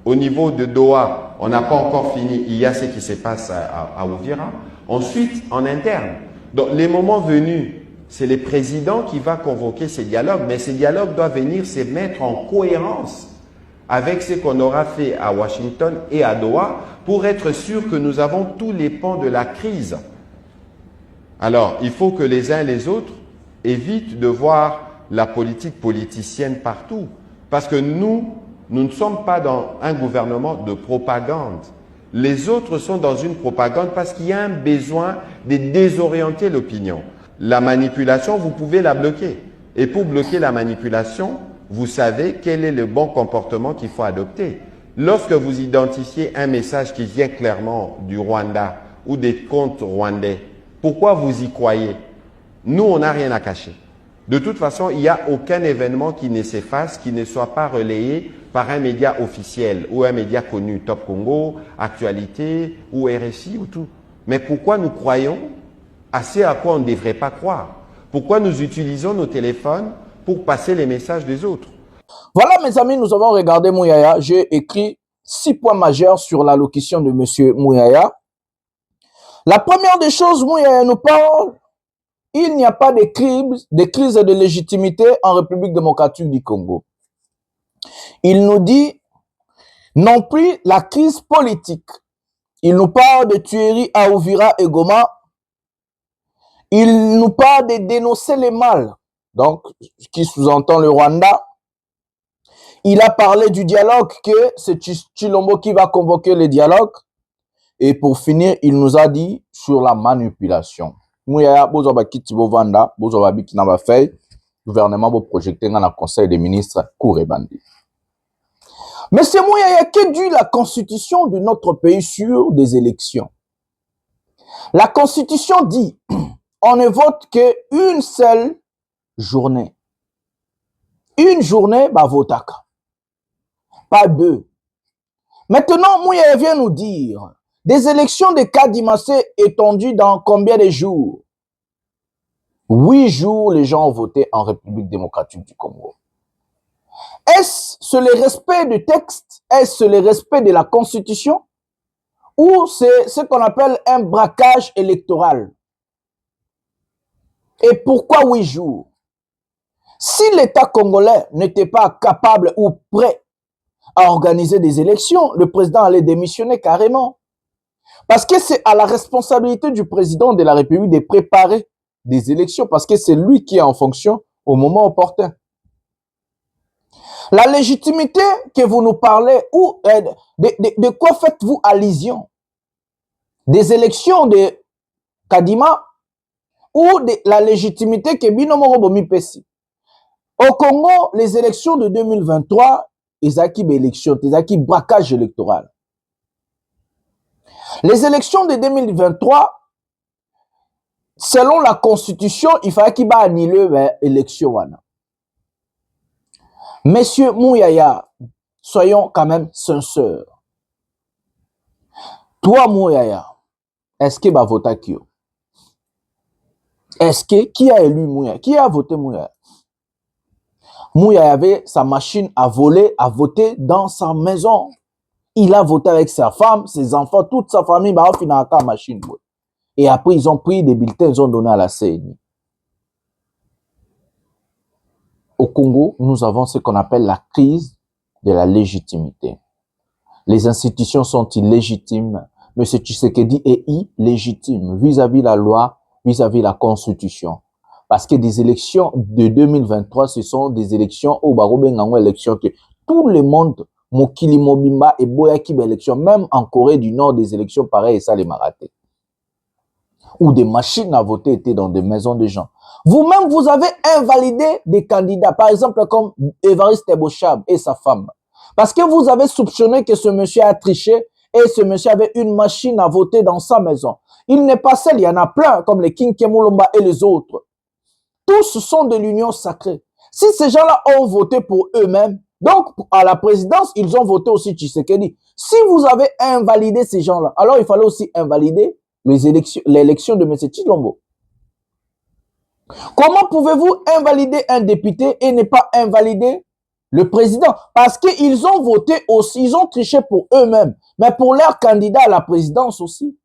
S4: Au niveau de Doha, on n'a pas encore fini, il y a ce qui se passe à Uvira. Ensuite, en interne. Donc, les moments venus, c'est le président qui va convoquer ces dialogues, mais ces dialogues doivent venir se mettre en cohérence avec ce qu'on aura fait à Washington et à Doha pour être sûr que nous avons tous les pans de la crise. Alors, il faut que les uns et les autres évitent de voir la politique politicienne partout. Parce que nous ne sommes pas dans un gouvernement de propagande. Les autres sont dans une propagande parce qu'il y a un besoin de désorienter l'opinion. La manipulation, vous pouvez la bloquer. Et pour bloquer la manipulation, vous savez quel est le bon comportement qu'il faut adopter. Lorsque vous identifiez un message qui vient clairement du Rwanda ou des comptes rwandais, pourquoi vous y croyez? Nous, on n'a rien à cacher. De toute façon, il n'y a aucun événement qui ne s'efface, qui ne soit pas relayé par un média officiel ou un média connu, Top Congo, Actualité ou RFI ou tout. Mais pourquoi nous croyons à ce à quoi on ne devrait pas croire? Pourquoi nous utilisons nos téléphones pour passer les messages des autres?
S8: Voilà, mes amis, nous avons regardé Mouyaya. J'ai écrit 6 points majeurs sur l'allocution de M. Mouyaya. La première des choses, Mouyaya nous parle, il n'y a pas de crise de légitimité en République démocratique du Congo. Il nous dit non plus la crise politique. Il nous parle de tueries à Uvira et Goma. Il nous parle de dénoncer les mal, donc qui sous-entend le Rwanda. Il a parlé du dialogue, que c'est Tshilombo qui va convoquer le dialogue. Et pour finir, il nous a dit sur la manipulation. Mouyaya, bozoba kiti bovanda, bozoba biki na ba feuille, gouvernement bo projecter dans le conseil des ministres Kourebandi. Mais c'est Mouyaya qui dit la constitution de notre pays sur des élections. La constitution dit, on ne vote qu'une seule journée. Une journée, bah votaka. Pas deux. Maintenant, Mouyaya vient nous dire, des élections de Kadimassé étendues dans combien de jours? 8 jours, les gens ont voté en République démocratique du Congo. Est-ce le respect du texte? Est-ce le respect de la Constitution? Ou c'est ce qu'on appelle un braquage électoral? Et pourquoi 8 jours? Si l'État congolais n'était pas capable ou prêt à organiser des élections, le président allait démissionner carrément. Parce que c'est à la responsabilité du président de la République de préparer des élections, parce que c'est lui qui est en fonction au moment opportun. La légitimité que vous nous parlez, ou de quoi faites-vous allusion? Des élections de Kadima ou de la légitimité que Binomoro Bomi Pessi? Au Congo, les élections de 2023, ils acquis élection, ils acquis braquage électoral. Les élections de 2023, selon la Constitution, il fallait qu'il va annuler l'élection. Monsieur Mouyaya, soyons quand même sincères. Toi, Mouyaya, est-ce qu'il va voter qui? Est-ce que qui a élu Mouyaya? Qui a voté Mouyaya? Mouyaya avait sa machine à voler, à voter dans sa maison. Il a voté avec sa femme, ses enfants, toute sa famille, bah, au final, la machine. Et après, ils ont pris des bulletins, ils ont donné à la CNI. Au Congo, nous avons ce qu'on appelle la crise de la légitimité. Les institutions sont illégitimes. M. Tshisekedi est illégitime vis-à-vis la loi, vis-à-vis la Constitution. Parce que des élections de 2023, ce sont des élections au Barobengango élections que tout le monde, Mokili Mobimba et Boyaki élections, même en Corée du Nord, des élections pareilles, et ça les maraté. Où des machines à voter étaient dans des maisons de gens. Vous-même, vous avez invalidé des candidats, par exemple comme Évariste Bochab et sa femme. Parce que vous avez soupçonné que ce monsieur a triché et ce monsieur avait une machine à voter dans sa maison. Il n'est pas seul, il y en a plein, comme les King Kemulomba et les autres. Tous sont de l'union sacrée. Si ces gens-là ont voté pour eux-mêmes, donc à la présidence, ils ont voté aussi Tshisekedi. Si vous avez invalidé ces gens-là, alors il fallait aussi invalider l'élection de M. Tshilombo. Comment pouvez-vous invalider un député et ne pas invalider le président? Parce qu'ils ont voté aussi, ils ont triché pour eux-mêmes, mais pour leur candidat à la présidence aussi.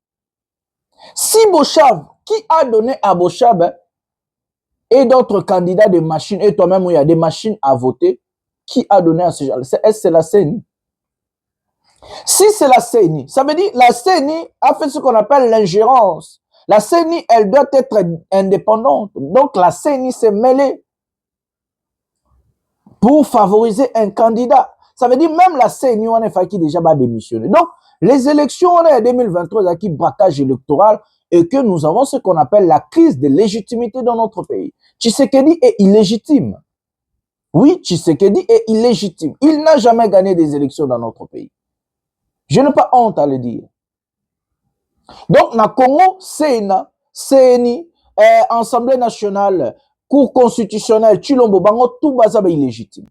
S8: Si Bochab, qui a donné à Bochab et d'autres candidats de machines, et toi-même, où il y a des machines à voter, qui a donné à ces gens? Est-ce que c'est la CENI? Si c'est la CENI, ça veut dire la CENI a fait ce qu'on appelle l'ingérence. La CENI, elle doit être indépendante. Donc la CENI s'est mêlée pour favoriser un candidat. Ça veut dire même la CENI, on est qui déjà va démissionner. Donc les élections, on est en 2023, qui braquage électoral, et que nous avons ce qu'on appelle la crise de légitimité dans notre pays. Tshisekedi est illégitime. Oui, Tshisekedi est illégitime. Il n'a jamais gagné des élections dans notre pays. Je n'ai pas honte à le dire. Donc, na Congo, Séna, CENI, Assemblée nationale, Cour constitutionnelle, Chilombo, Bango, tout bazaba illégitime.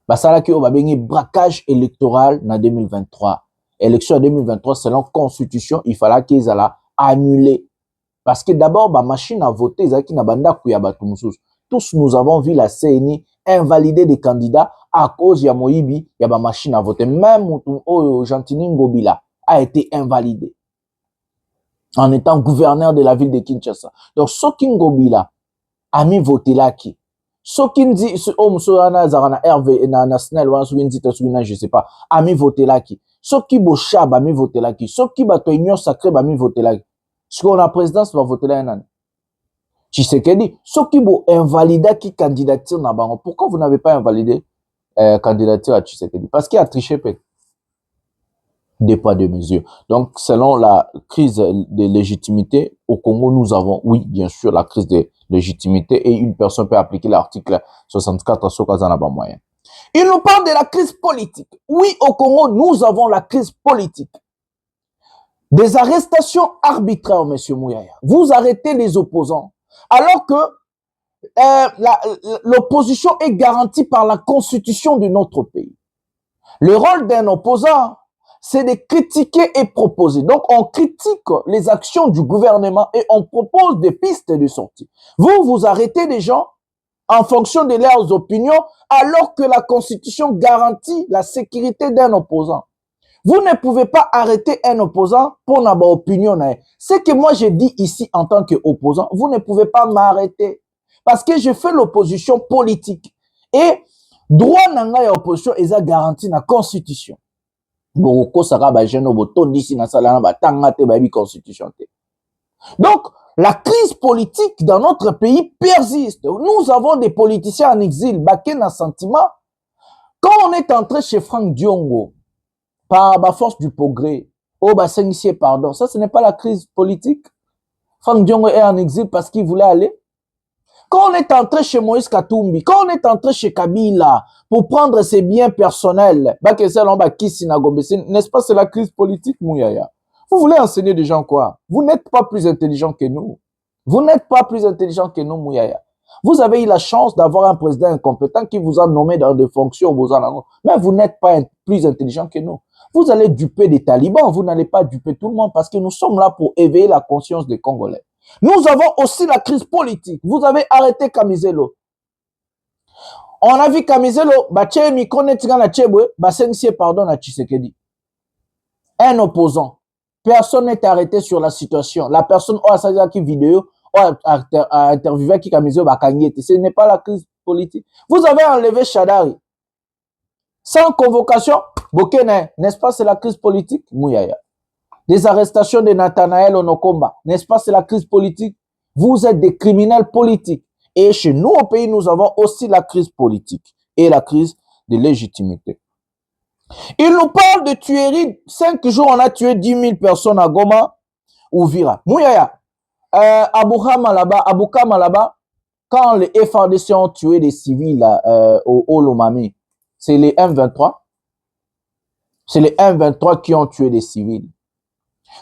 S8: Basala ki oba bengi braquage électoral na 2023. Élection 2023, selon constitution, il fallait qu'ils allaient annuler. Parce que d'abord, ba machine à voter, zaki na banda kuyaba tumusus. Tous nous avons vu la CENI invalider des candidats à cause ya Moïbi, ya ba machine à voter. Même Gentini Ngobila a été invalidé en étant gouverneur de la ville de Kinshasa. Donc, Soki Ngobila a mis voter là qui? Soki Ndi, Zarana Hervé, na Snell, je sais pas, a mis voter là qui? Soki Bochab a mis voter là qui? Soki Batoignon Sacré a mis voter là qui? Ce qu'on a présidence va voter là un an. Tshisekedi, ceux qui vont invalider qui candidature na bango, pourquoi vous n'avez pas invalidé candidature à Tshisekedi? Parce qu'il a triché peut. Des poids, de mesures. Donc, selon la crise de légitimité, au Congo, nous avons, oui, bien sûr, la crise de légitimité et une personne peut appliquer l'article 64 à Sokazanaba moyen. Il nous parle de la crise politique. Oui, au Congo, nous avons la crise politique. Des arrestations arbitraires, monsieur Mouyaya. Vous arrêtez les opposants. Alors que l'opposition est garantie par la constitution de notre pays. Le rôle d'un opposant, c'est de critiquer et proposer. Donc, on critique les actions du gouvernement et on propose des pistes de sortie. Vous arrêtez des gens en fonction de leurs opinions, alors que la constitution garantit la sécurité d'un opposant. Vous ne pouvez pas arrêter un opposant pour n'avoir opinion. Ce que moi je dis ici en tant qu'opposant, vous ne pouvez pas m'arrêter. Parce que je fais l'opposition politique. Et droit nanga ya opposition est garanti na constitution. Donc, la crise politique dans notre pays persiste. Nous avons des politiciens en exil, baké na sentiment. Quand on est entré chez Franck Diongo, par la force du progrès, pardon, ça ce n'est pas la crise politique. Franck Diongo est en exil parce qu'il voulait aller. Quand on est entré chez Moïse Katumbi, quand on est entré chez Kabila pour prendre ses biens personnels, n'est-ce pas, c'est la crise politique, Mouyaya? Vous voulez enseigner des gens quoi? Vous n'êtes pas plus intelligent que nous. Vous n'êtes pas plus intelligent que nous, Mouyaya. Vous avez eu la chance d'avoir un président incompétent qui vous a nommé dans des fonctions, mais vous n'êtes pas plus intelligent que nous. Vous allez duper des talibans, vous n'allez pas duper tout le monde parce que nous sommes là pour éveiller la conscience des Congolais. Nous avons aussi la crise politique. Vous avez arrêté Kamizelo. On a vu Kamizelo, pardon à Tshisekedi. Un opposant. Personne n'est arrêté sur la situation. La personne qui vidéo a interviewé qui Kamizelo Bakangete. Ce n'est pas la crise politique. Vous avez enlevé Chadari. Sans convocation, Bokene, n'est-ce pas, c'est la crise politique? Mouyaya. Des arrestations de Nathanaël Onokomba, n'est-ce pas, c'est la crise politique? Vous êtes des criminels politiques. Et chez nous, au pays, nous avons aussi la crise politique et la crise de légitimité. Il nous parle de tuerie. 5 jours, on a tué 10 000 personnes à Goma, Ouvira. Mouyaya, Aboukama là-bas, quand les FARDC ont tué des civils au Olomami, c'est les M23. C'est les M23 qui ont tué des civils.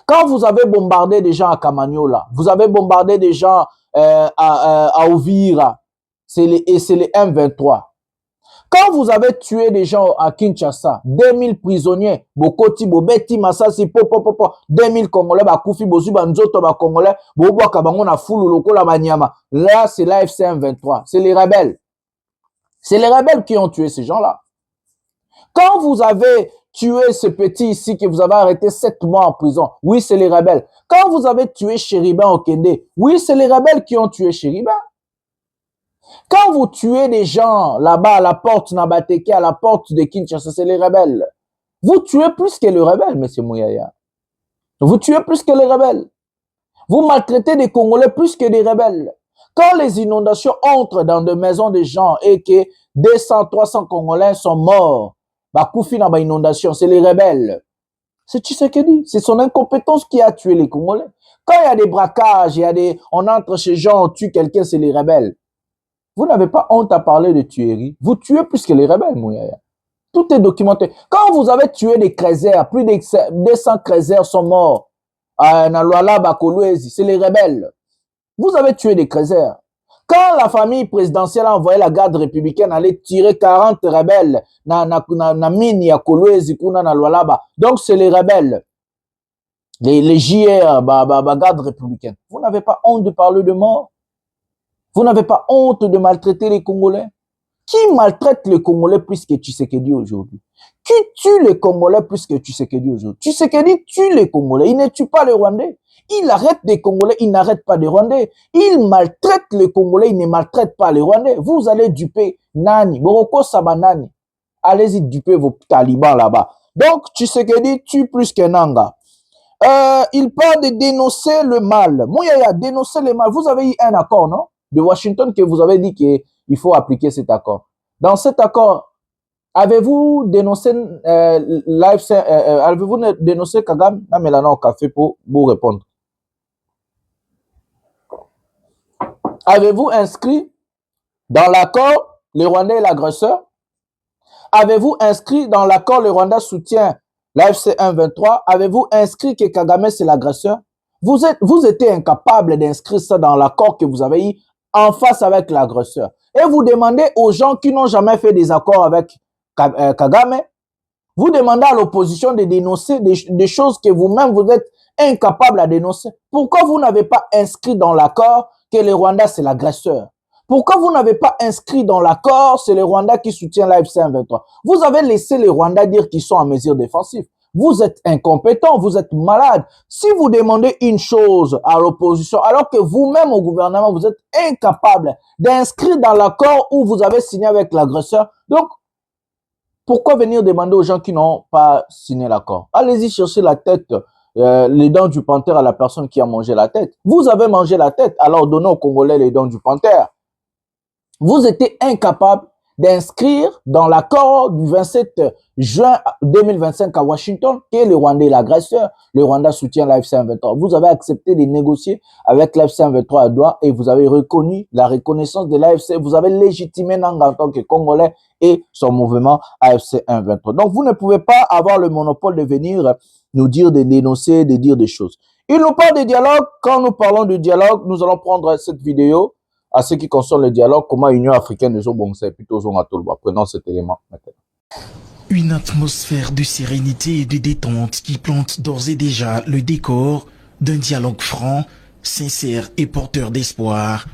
S8: Quand vous avez bombardé des gens à Kamanyola, vous avez bombardé des gens à Ouvira, c'est les M23. Quand vous avez tué des gens à Kinshasa, 2000 prisonniers, Bokoti, Bobeti, Masasi, 2000 Congolais, Bakoufi, Bozuba, Nzoto, Congolais, Bobo, Kabangona, Foulou, Lokola, Banyama. Là, c'est l'AFC M23. C'est les rebelles. C'est les rebelles qui ont tué ces gens-là. Quand vous avez tué ce petit ici que vous avez arrêté 7 mois en prison, oui, c'est les rebelles. Quand vous avez tué Chéribin Okende, oui, c'est les rebelles qui ont tué Chéribin. Quand vous tuez des gens là-bas à la porte Nabateke, à la porte de Kinshasa, c'est les rebelles. Vous tuez plus que les rebelles, M. Mouyaya. Vous tuez plus que les rebelles. Vous maltraitez des Congolais plus que des rebelles. Quand les inondations entrent dans des maisons des gens et que 200, 300 Congolais sont morts, Bakoufi n'a pas inondation, c'est les rebelles. C'est Tshisekedi. C'est son incompétence qui a tué les Congolais. Quand il y a des braquages, on entre chez gens, on tue quelqu'un, c'est les rebelles. Vous n'avez pas honte à parler de tuerie. Vous tuez plus que les rebelles, Mouyaya. Tout est documenté. Quand vous avez tué des Crézers, plus de 200 Crézers sont morts à Nalwala, Bakolwezi, c'est les rebelles. Vous avez tué des Crézers. Quand la famille présidentielle a envoyé la garde républicaine aller tirer 40 rebelles na mine ya Kolwezi kuna Nalwala, donc c'est les rebelles. Les JR, garde républicaine. Vous n'avez pas honte de parler de mort. Vous n'avez pas honte de maltraiter les Congolais. Qui maltraite les Congolais plus que Tshisekedi aujourd'hui? Qui tue les Congolais plus que Tshisekedi aujourd'hui? Tshisekedi tue les Congolais, il ne tue pas les Rwandais. Il arrête des Congolais, il n'arrête pas des Rwandais. Il maltraite les Congolais, il ne maltraite pas les Rwandais. Vous allez duper Nani, Boroko Sabanani. Allez-y duper vos talibans là-bas. Donc, Tshisekedi tue plus que Nanga. Il parle de dénoncer le mal. Mouyaya, dénoncer le mal. Vous avez eu un accord, non? De Washington que vous avez dit qu'il faut appliquer cet accord. Dans cet accord, avez-vous dénoncé avez-vous dénoncé Kagame? Non, mais là, non, café pour vous répondre. Avez-vous inscrit dans l'accord le Rwandais est l'agresseur? Avez-vous inscrit dans l'accord le Rwanda soutient l'AFC 1-23? Avez-vous inscrit que Kagame c'est l'agresseur? Vous étiez incapable d'inscrire ça dans l'accord que vous avez eu en face avec l'agresseur. Et vous demandez aux gens qui n'ont jamais fait des accords avec Kagame, vous demandez à l'opposition de dénoncer des choses que vous-même vous êtes incapable à dénoncer. Pourquoi vous n'avez pas inscrit dans l'accord que le Rwanda c'est l'agresseur? Pourquoi vous n'avez pas inscrit dans l'accord c'est le Rwanda qui soutient l'AFC 1-23? Vous avez laissé les Rwandais dire qu'ils sont en mesure défensive. Vous êtes incompétent, vous êtes malade. Si vous demandez une chose à l'opposition, alors que vous-même au gouvernement, vous êtes incapable d'inscrire dans l'accord où vous avez signé avec l'agresseur, donc pourquoi venir demander aux gens qui n'ont pas signé l'accord? Allez-y chercher la tête, les dents du panthère à la personne qui a mangé la tête. Vous avez mangé la tête, alors donnez aux Congolais les dents du panthère. Vous étiez incapable d'inscrire dans l'accord du 27 juin 2025 à Washington que le Rwanda est l'agresseur, le Rwanda soutient l'AFC 1-23. Vous avez accepté de négocier avec l'AFC 1-23 à Doha et vous avez reconnu la reconnaissance de l'AFC. Vous avez légitimé Nanga en tant que Congolais et son mouvement AFC 1-23. Donc vous ne pouvez pas avoir le monopole de venir nous dire, de dénoncer, de dire des choses. Il nous parle de dialogue. Quand nous parlons de dialogue, nous allons prendre cette vidéo à ce qui concerne le dialogue, comment l'Union africaine de Zobongsa et plutôt Zongatolba. Prenons cet élément maintenant.
S3: Une atmosphère de sérénité et de détente qui plante d'ores et déjà le décor d'un dialogue franc, sincère et porteur d'espoir.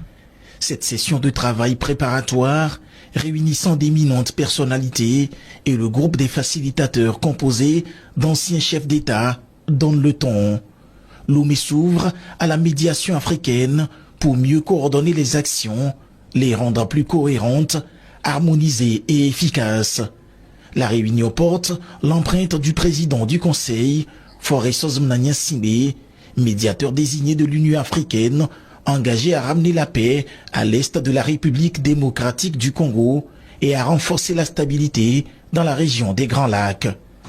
S3: Cette session de travail préparatoire, réunissant d'éminentes personnalités et le groupe des facilitateurs composé d'anciens chefs d'État, donne le ton. Lomé s'ouvre à la médiation africaine pour mieux coordonner les actions, les rendre plus cohérentes, harmonisées et efficaces. La réunion porte l'empreinte du président du Conseil, Faure Sozmnania Simbe, médiateur désigné de l'Union africaine, engagé à ramener la paix à l'est de la République démocratique du Congo et à renforcer la stabilité dans la région des Grands Lacs.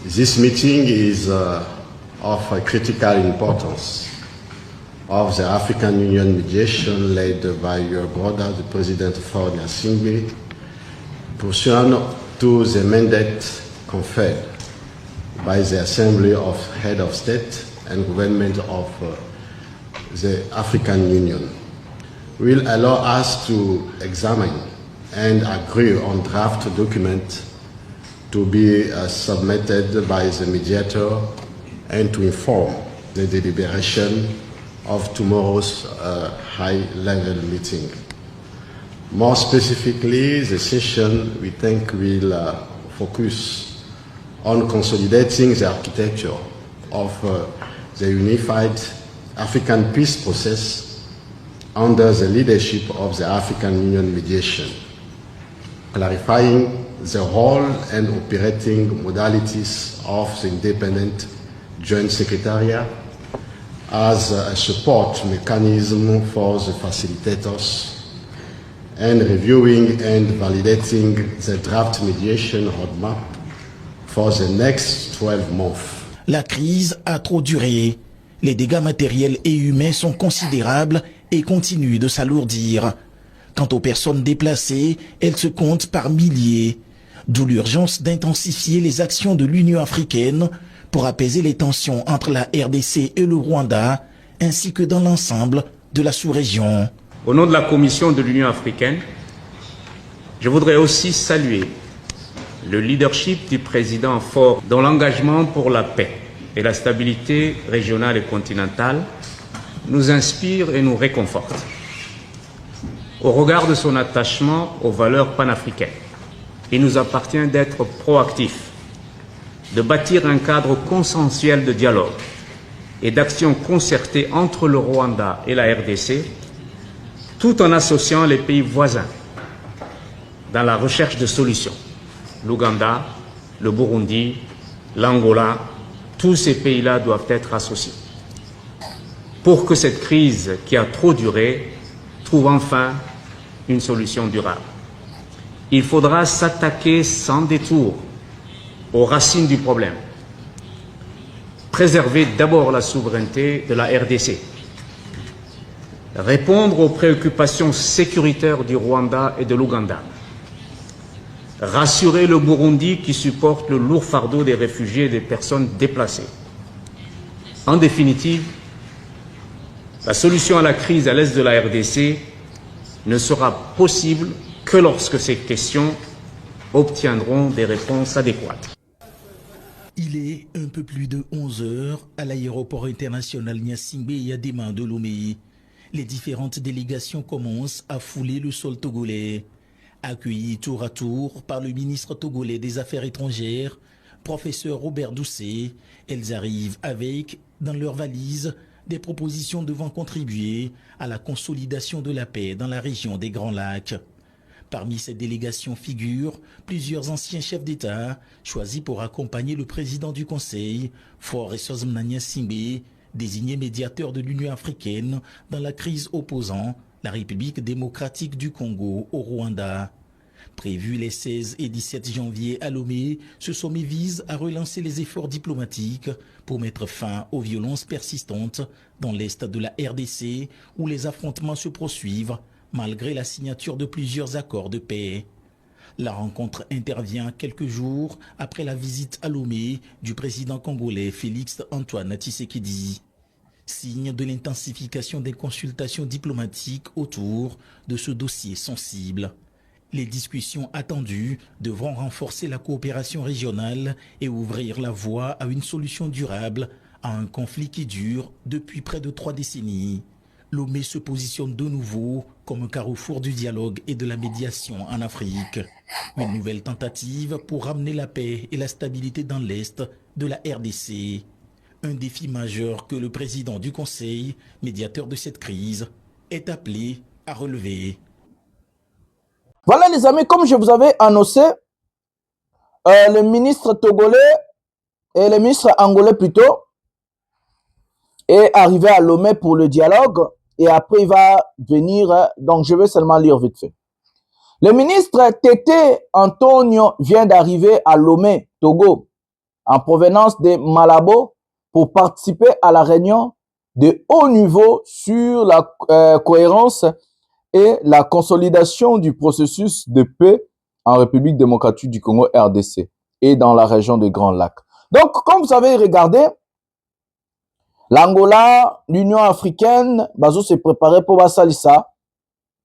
S1: This meeting is of a critical importance of the African Union mediation led by your brother, the President Faure Gnassingbé, pursuant to the mandate conferred by the Assembly of Head of State and Government of the African Union, will allow us to examine and agree on draft document to be submitted by the mediator and to inform the deliberation of tomorrow's high-level meeting. More specifically, the session we think will focus on consolidating the architecture of the unified African peace process under the leadership of the African Union Mediation, clarifying the role and operating modalities of the Independent Joint Secretariat as a support mechanism for the facilitators, and reviewing and validating the draft mediation roadmap for the next 12 months.
S3: La crise a trop duré. Les dégâts matériels et humains sont considérables et continuent de s'alourdir. Quant aux personnes déplacées, elles se comptent par milliers. D'où l'urgence d'intensifier les actions de l'Union africaine pour apaiser les tensions entre la RDC et le Rwanda, ainsi que dans l'ensemble de la sous-région.
S2: Au nom de la Commission de l'Union africaine, je voudrais aussi saluer le leadership du président Faure, dont l'engagement pour la paix et la stabilité régionale et continentale nous inspire et nous réconforte. Au regard de son attachement aux valeurs panafricaines, il nous appartient d'être proactifs, de bâtir un cadre consensuel de dialogue et d'action concertée entre le Rwanda et la RDC, tout en associant les pays voisins dans la recherche de solutions. L'Ouganda, le Burundi, l'Angola, tous ces pays-là doivent être associés pour que cette crise qui a trop duré trouve enfin une solution durable. Il faudra s'attaquer sans détour aux racines du problème. Préserver d'abord la souveraineté de la RDC. Répondre aux préoccupations sécuritaires du Rwanda et de l'Ouganda. Rassurer le Burundi qui supporte le lourd fardeau des réfugiés et des personnes déplacées. En définitive, la solution à la crise à l'est de la RDC ne sera possible que lorsque ces questions obtiendront des réponses adéquates.
S3: Il est un peu plus de 11 heures à l'aéroport international Gnassingbé et à Déma de Lomé. Les différentes délégations commencent à fouler le sol togolais. Accueillis tour à tour par le ministre togolais des Affaires étrangères, professeur Robert Doucet, elles arrivent avec, dans leurs valises, des propositions devant contribuer à la consolidation de la paix dans la région des Grands Lacs. Parmi ces délégations figurent plusieurs anciens chefs d'État choisis pour accompagner le président du Conseil, Faure Eswazimana Gnassingbé, désigné médiateur de l'Union africaine dans la crise opposant la République démocratique du Congo au Rwanda. Prévu les 16 et 17 janvier à Lomé, ce sommet vise à relancer les efforts diplomatiques pour mettre fin aux violences persistantes dans l'est de la RDC où les affrontements se poursuivent malgré la signature de plusieurs accords de paix. La rencontre intervient quelques jours après la visite à Lomé du président congolais Félix Antoine Tshisekedi. Signe de l'intensification des consultations diplomatiques autour de ce dossier sensible. Les discussions attendues devront renforcer la coopération régionale et ouvrir la voie à une solution durable à un conflit qui dure depuis près de 3 décennies. Lomé se positionne de nouveau comme un carrefour du dialogue et de la médiation en Afrique. Une nouvelle tentative pour ramener la paix et la stabilité dans l'Est de la RDC. Un défi majeur que le président du Conseil, médiateur de cette crise, est appelé à relever.
S8: Voilà les amis, comme je vous avais annoncé, le ministre togolais et le ministre angolais plutôt est arrivé à Lomé pour le dialogue et après il va venir, donc je vais seulement lire vite fait. Le ministre Tété Antonio vient d'arriver à Lomé, Togo, en provenance de Malabo pour participer à la réunion de haut niveau sur la cohérence et la consolidation du processus de paix en République démocratique du Congo RDC et dans la région des Grands Lacs. Donc, comme vous avez regardé, l'Angola, l'Union africaine, bazo se préparer pour Basalissa,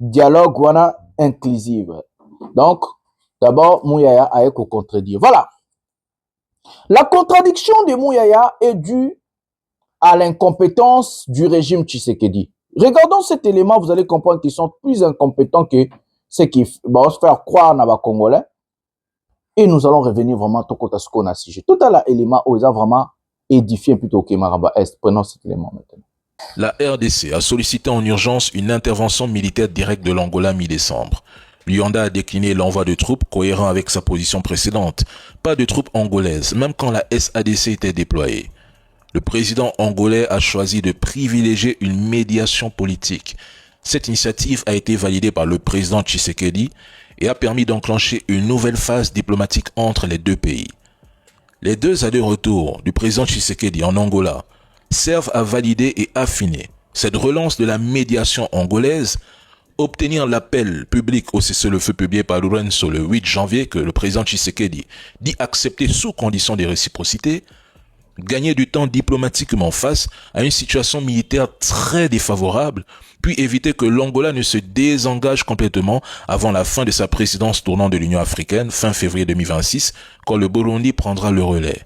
S8: dialogue wana inclusive. Donc, d'abord, Mouyaya a éco contredire. Voilà. La contradiction de Mouyaya est due à l'incompétence du régime Tshisekedi. Regardons cet élément, vous allez comprendre qu'ils sont plus incompétents que ceux qui vont se faire croire dans les Congolais. Et nous allons revenir vraiment tout à ce qu'on a sujet. Tout à l'élément où ils ont vraiment édifié plutôt que Maraba Est. Prenons cet élément maintenant.
S7: La RDC a sollicité en urgence une intervention militaire directe de l'Angola mi-décembre. Luanda a décliné l'envoi de troupes cohérent avec sa position précédente. Pas de troupes angolaises, même quand la SADC était déployée. Le président angolais a choisi de privilégier une médiation politique. Cette initiative a été validée par le président Tshisekedi et a permis d'enclencher une nouvelle phase diplomatique entre les deux pays. Les 2 allers-retours du président Tshisekedi en Angola servent à valider et affiner cette relance de la médiation angolaise, obtenir l'appel public au cessez-le-feu publié par Lourenço le 8 janvier que le président Tshisekedi dit accepter sous condition de réciprocité, gagner du temps diplomatiquement face à une situation militaire très défavorable, puis éviter que l'Angola ne se désengage complètement avant la fin de sa présidence tournant de l'Union africaine, fin février 2026, quand le Burundi prendra le relais.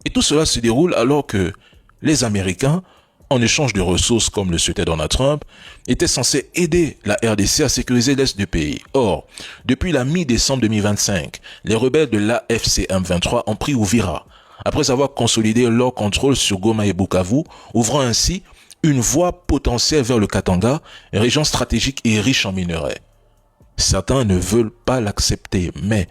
S7: Et tout cela se déroule alors que les Américains, en échange de ressources comme le souhaitait Donald Trump, étaient censés aider la RDC à sécuriser l'Est du pays. Or, depuis la mi-décembre 2025, les rebelles de l'AFC M23 ont pris Uvira, après avoir consolidé leur contrôle sur Goma et Bukavu, ouvrant ainsi une voie potentielle vers le Katanga, région stratégique et riche en minerais. Certains ne veulent pas l'accepter, mais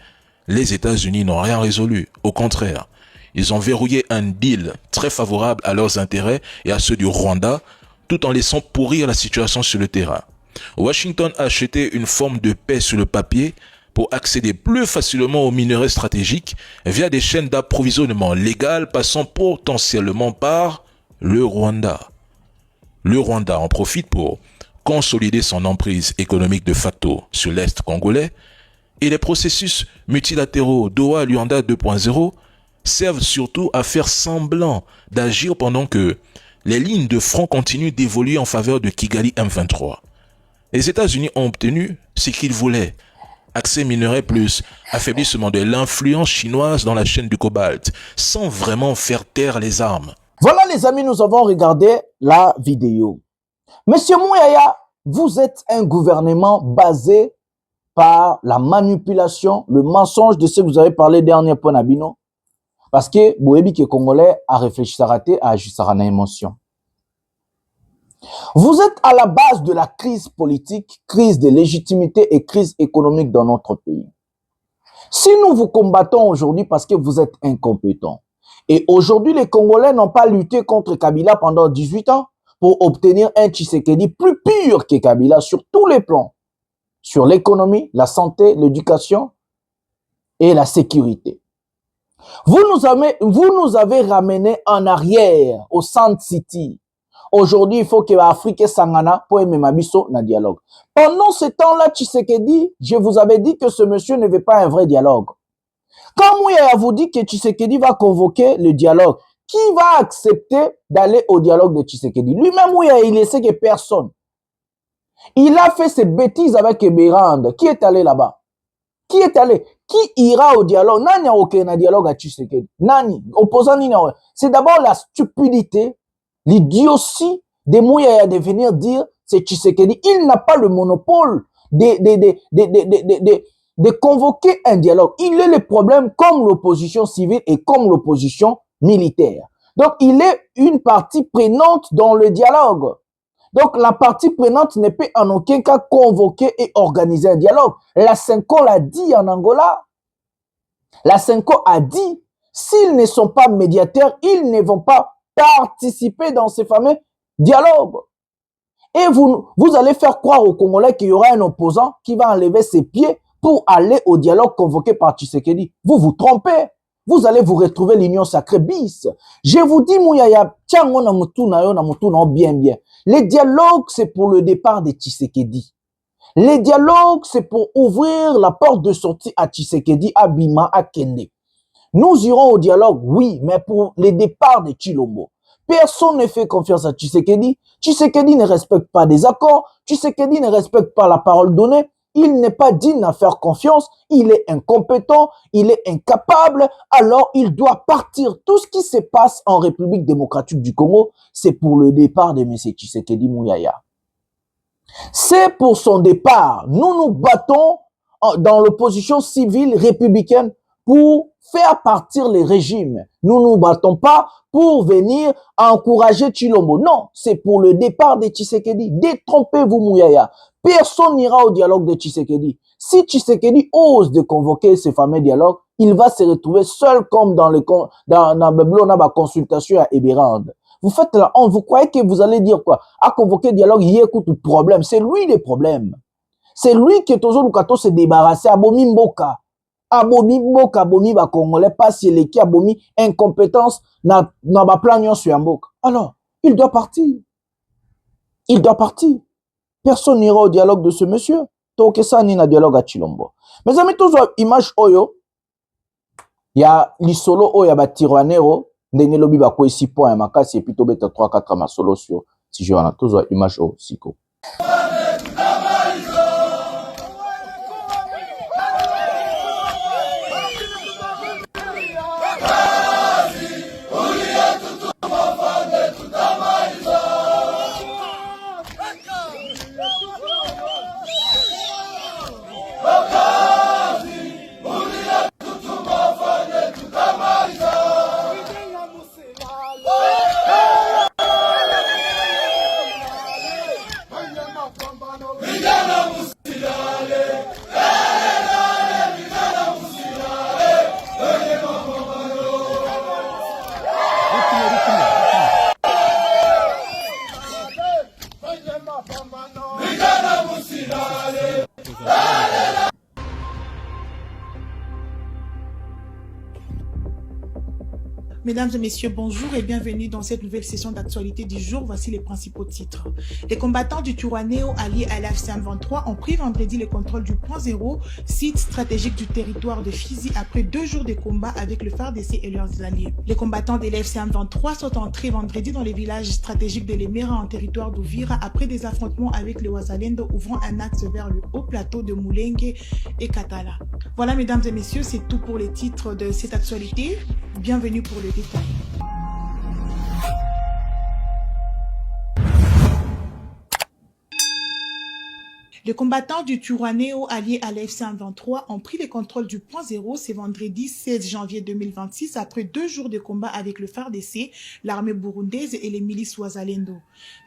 S7: les États-Unis n'ont rien résolu. Au contraire, ils ont verrouillé un deal très favorable à leurs intérêts et à ceux du Rwanda, tout en laissant pourrir la situation sur le terrain. Washington a acheté une forme de paix sur le papier pour accéder plus facilement aux minerais stratégiques via des chaînes d'approvisionnement légales passant potentiellement par le Rwanda. Le Rwanda en profite pour consolider son emprise économique de facto sur l'Est congolais et les processus multilatéraux Doha-Luanda 2.0 servent surtout à faire semblant d'agir pendant que les lignes de front continuent d'évoluer en faveur de Kigali M23. Les États-Unis ont obtenu ce qu'ils voulaient. Accès minerais plus affaiblissement de l'influence chinoise dans la chaîne du cobalt, sans vraiment faire taire les armes.
S8: Voilà les amis, nous avons regardé la vidéo. Monsieur Mouyaya, vous êtes un gouvernement basé par la manipulation, le mensonge de ce que vous avez parlé dernier point Nabino. Parce que Boébi qui est congolais a réfléchi à rater, a ajusté à émotion. Vous êtes à la base de la crise politique, crise de légitimité et crise économique dans notre pays. Si nous vous combattons aujourd'hui parce que vous êtes incompétents, et aujourd'hui les Congolais n'ont pas lutté contre Kabila pendant 18 ans pour obtenir un Tshisekedi plus pur que Kabila sur tous les plans, sur l'économie, la santé, l'éducation et la sécurité. Vous nous avez ramené en arrière au Sand City. Aujourd'hui, il faut que l'Afrique Sangana pour aimer Mabiso na dialogue. Pendant ce temps-là, Tshisekedi, je vous avais dit que ce monsieur ne veut pas un vrai dialogue. Quand Mouyaya vous dit que Tshisekedi va convoquer le dialogue, qui va accepter d'aller au dialogue de Tshisekedi? Lui-même, Mouyaya, il ne sait que personne. Il a fait ses bêtises avec Eberand. Qui est allé là-bas? Qui est allé? Qui ira au dialogue? Nani a aucun dialogue à Tshisekedi? Nani? Opposant Nini? C'est d'abord la stupidité, l'idiotie de Mouyaya de venir dire c'est Tshisekedi. Il n'a pas le monopole de convoquer un dialogue. Il est le problème comme l'opposition civile et comme l'opposition militaire. Donc, il est une partie prenante dans le dialogue. Donc, la partie prenante ne peut en aucun cas convoquer et organiser un dialogue. La Senko l'a dit en Angola. La Senko a dit, s'ils ne sont pas médiateurs, ils ne vont pas participer dans ces fameux dialogues. Et vous allez faire croire aux Congolais qu'il y aura un opposant qui va enlever ses pieds pour aller au dialogue convoqué par Tshisekedi. Vous vous trompez. Vous allez vous retrouver l'union sacrée bis. Je vous dis, Mouyaya, tiens, bien. Les dialogues, c'est pour le départ de Tshisekedi. Les dialogues, c'est pour ouvrir la porte de sortie à Tshisekedi, à Bima, à Kende. Nous irons au dialogue, oui, mais pour le départ de Tshilombo. Personne ne fait confiance à Tshisekedi. Tshisekedi ne respecte pas des accords. Tshisekedi ne respecte pas la parole donnée. Il n'est pas digne à faire confiance. Il est incompétent. Il est incapable. Alors, il doit partir. Tout ce qui se passe en République démocratique du Congo, c'est pour le départ de M. Tshisekedi Mouyaya. C'est pour son départ. Nous nous battons dans l'opposition civile républicaine pour faire partir les régimes. Nous ne nous battons pas pour venir encourager Tshilombo. Non, c'est pour le départ de Tshisekedi. Détrompez-vous, Mouyaya. Personne n'ira au dialogue de Tshisekedi. Si Tshisekedi ose de convoquer ce fameux dialogue, il va se retrouver seul comme dans la consultation à Eberand. Vous faites la honte, vous croyez que vous allez dire quoi? À convoquer dialogue, il écoute le problème. C'est lui le problème. C'est lui qui est toujours le se débarrasser à Bomi Mboka. Abomi Mboka, Abomi ba Congolais, pas si les qui abomi incompétence na ba plan sur Mboka. Alors, il doit partir. Il doit partir. Personne n'ira au dialogue de ce monsieur. Donc, ça n'y a dialogue à Tshilombo. Mes amis, tous image oyo. Il y a l'isolo oyo ba tiranero. Ndenge lobi ba ko 6 points makasi et plutôt beta 3-4 ma solo sur si je wana tous image o siko.
S10: Mesdames et messieurs, bonjour et bienvenue dans cette nouvelle session d'actualité du jour. Voici les principaux titres. Les combattants du Twirwaneho alliés à l'AFC/M23 ont pris vendredi le contrôle du point zéro, site stratégique du territoire de Fizi après 2 jours de combat avec le FARDC et leurs alliés. Les combattants de l'AFC/M23 sont entrés vendredi dans les villages stratégiques de l'Emera en territoire d'Uvira après des affrontements avec les Wazalendo ouvrant un axe vers le haut plateau de Mulenge et Katala. Voilà mesdames et messieurs, c'est tout pour les titres de cette actualité. Bienvenue pour le détail. Les combattants du Twirwaneho alliés à l'AFC/M23 ont pris le contrôle du point zéro ce vendredi 16 janvier 2026 après 2 jours de combat avec le FARDC, l'armée burundaise et les milices Wazalendo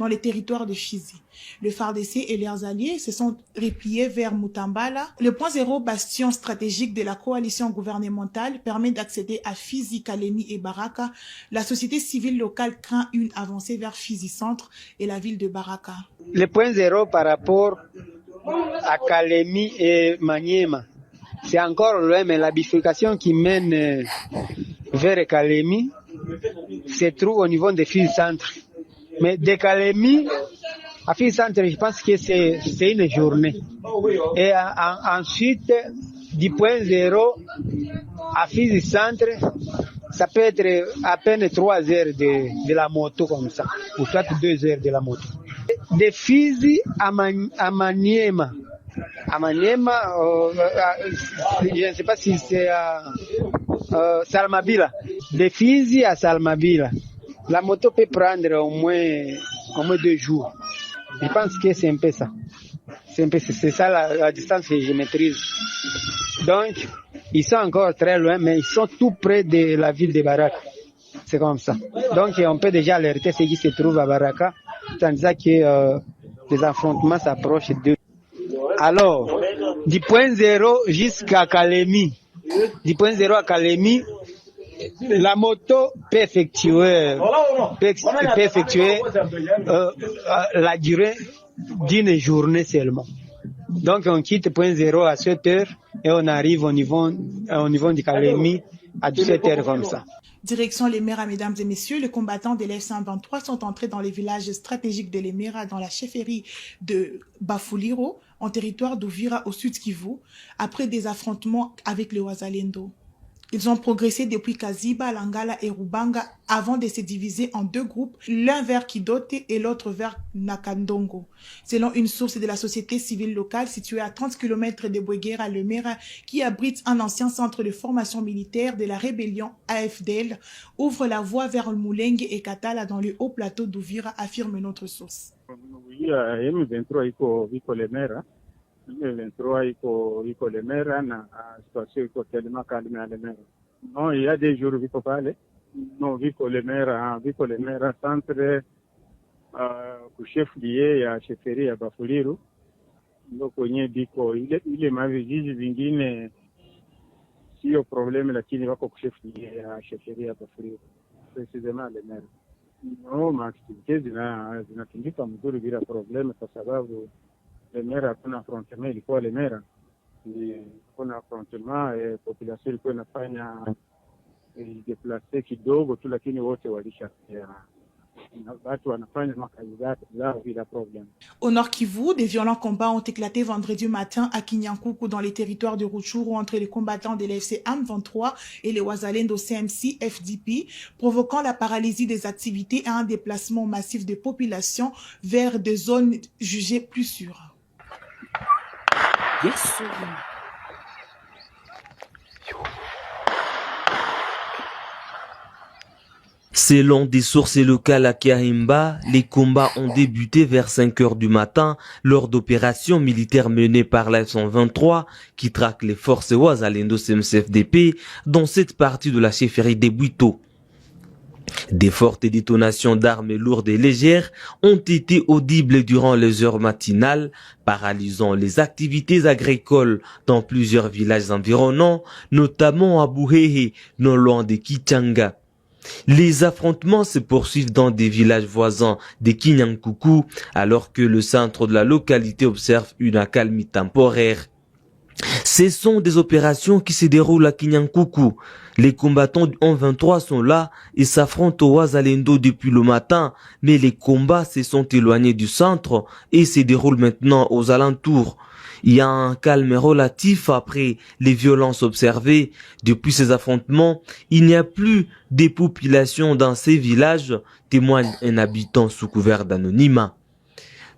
S10: dans les territoires de Fizi. Le FARDC et leurs alliés se sont repliés vers Mutambala. Le point zéro, bastion stratégique de la coalition gouvernementale, permet d'accéder à Fizi, Kalemi et Baraka. La société civile locale craint une avancée vers Fizi Centre et la ville de Baraka.
S16: Le point zéro par rapport à Kalemi et Maniema, c'est encore loin, mais la bifurcation qui mène vers Kalemi se trouve au niveau de Fizi Centre. Mais de Kalemi à Fizi Centre, je pense que c'est une journée. Et ensuite, du point zéro à Fizi Centre, ça peut être à peine 3 heures de la moto comme ça, ou soit 2 heures de la moto. De Fizi à Maniema. À Maniema, je ne sais pas si c'est à Salmabila. De Fizi à Salmabila, la moto peut prendre au moins 2 jours. Je pense que c'est un peu ça. C'est ça la distance que je maîtrise. Donc, ils sont encore très loin, mais ils sont tout près de la ville de Baraka. C'est comme ça. Donc, on peut déjà alerter ceux qui se trouvent à Baraka, tandis que les affrontements s'approchent d'eux. Alors, du point zéro jusqu'à Kalemi, la moto peut effectuer la durée d'une journée seulement. Donc, on quitte point zéro à 7 heures et on arrive au niveau du Kalemi à 17 heures comme ça.
S10: Direction l'Emera, mesdames et messieurs, les combattants de l'AFC/M23 sont entrés dans les villages stratégiques de l'Emera dans la chefferie de Bafuliro, en territoire d'Uvira au sud Kivu, après des affrontements avec les Wazalendo. Ils ont progressé depuis Kaziba, Langala et Rubanga avant de se diviser en 2 groupes, l'un vers Kidote et l'autre vers Nakandongo. Selon une source de la société civile locale située à 30 km de Bouguera, le Mera, qui abrite un ancien centre de formation militaire de la rébellion AFDL, ouvre la voie vers le Mulenge et Katala dans le haut plateau d'Uvira, affirme notre source.
S12: Oui, M23 iko le Mera M23 iko Lemera na situation iko tellement calme à Lemera. Non, il y a des jours viko pale. Non, viko Lemera centre kuchef lié ya chefferie ya Bafuliru. Ndio kwenye biko ile mavijiji vingine sio probleme, lakini wako kuchef lié ya chefferie ya Bafuliru. Precisement Lemera. No, maaktivite zinatindika mzuri bila probleme kwa sababu Lemera hakuna affrontement, ilikuwa Lemera kuna affrontement, population ilikuwa inafanya deplace kidogo tu, lakini wote walisha watu wanafanya makazi zao bila problème.
S10: Au Nord Kivu, des violents combats ont éclaté vendredi matin à Kinyankoukou dans les territoires de Rutshuru entre les combattants de l'AFC M23 et les Wazalendo CMC FDP, provoquant la paralysie des activités et un déplacement massif de population vers des zones jugées plus sûres.
S13: Yes. Selon des sources locales à Kiahimba, les combats ont débuté vers 5 heures du matin lors d'opérations militaires menées par la F-123 qui traque les forces Wazalendo CMC-FDP dans cette partie de la chefferie des Bouito. Des fortes détonations d'armes lourdes et légères ont été audibles durant les heures matinales, paralysant les activités agricoles dans plusieurs villages environnants, notamment à Bouhéhé, non loin de Kichanga. Les affrontements se poursuivent dans des villages voisins de Kinyankoukou, alors que le centre de la localité observe une accalmie temporaire. Ce sont des opérations qui se déroulent à Kinyankoukou. Les combattants du 1-23 sont là et s'affrontent au Wazalendo depuis le matin, mais les combats se sont éloignés du centre et se déroulent maintenant aux alentours. Il y a un calme relatif après les violences observées. Depuis ces affrontements, il n'y a plus de population dans ces villages, témoigne un habitant sous couvert d'anonymat.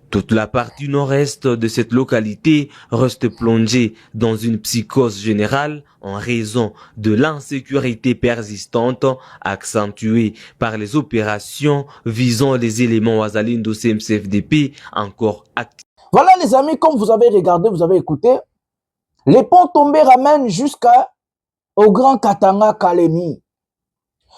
S13: Toute la partie nord-est de cette localité reste plongée dans une psychose générale en raison de l'insécurité persistante accentuée par les opérations visant les éléments Wazalendo CMC-FDP encore actifs.
S8: Voilà les amis, comme vous avez regardé, vous avez écouté, les ponts tombés ramènent jusqu'au Grand Katanga Kalemi.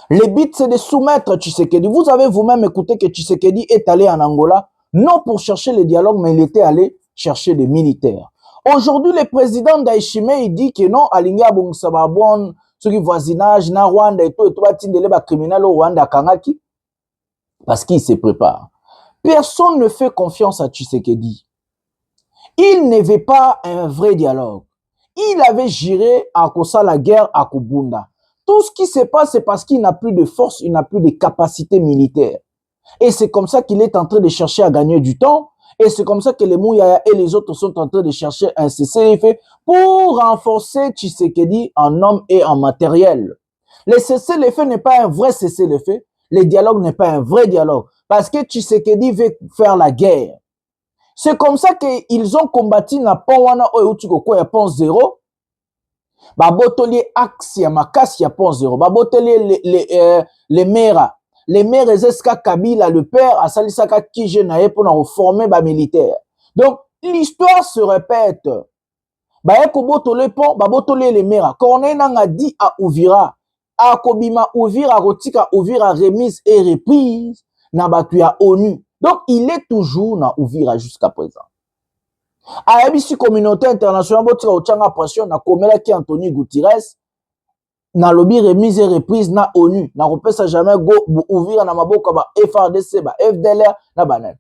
S8: Le but c'est de soumettre Tshisekedi. Vous avez vous-même écouté que Tshisekedi est allé en Angola, non pour chercher le dialogue, mais il était allé chercher des militaires. Aujourd'hui, le président d'Aïchime, il dit que non, Alinga Bongusababon, ce qui voisinage, na Rwanda et tout, batindele ba criminel au Rwanda Kangaki, parce qu'il se prépare. Personne ne fait confiance à Tshisekedi. Il ne veut pas un vrai dialogue. Il avait géré à Kosa la guerre à Kubunda. Tout ce qui se passe, c'est parce qu'il n'a plus de force, il n'a plus de capacité militaire. Et c'est comme ça qu'il est en train de chercher à gagner du temps. Et c'est comme ça que les Mouyaya et les autres sont en train de chercher un cessez-le-feu pour renforcer Tshisekedi en hommes et en matériel. Le cessez-le-feu n'est pas un vrai cessez-le-feu. Le dialogue n'est pas un vrai dialogue. Parce que Tshisekedi veut faire la guerre. C'est comme ça qu'ils ont combattu na pont wana oyutikoko ya pont 0. Babotoli axe ya makasi ya pont 0. Babotoli les mera. Les mères ezeska Kabila, le père, a salisaka kije nae pour reformer ba militaire. Donc, l'histoire se répète. Eko botole pont, babotoli les mera. Corneille nanga dit à Ouvira. A Kobima Ouvira, Rotika Ouvira, remise et reprise. Na batuya ONU. Donc, il est toujours na Ouvira jusqu'à présent. A ABC communauté internationale, botika ochanga pression na komela ki Anthony Gutiérrez, na lobby remise et reprise na ONU, na repesa jamais go Ouvira na maboka ba FRDC, ba FDLR, na banane.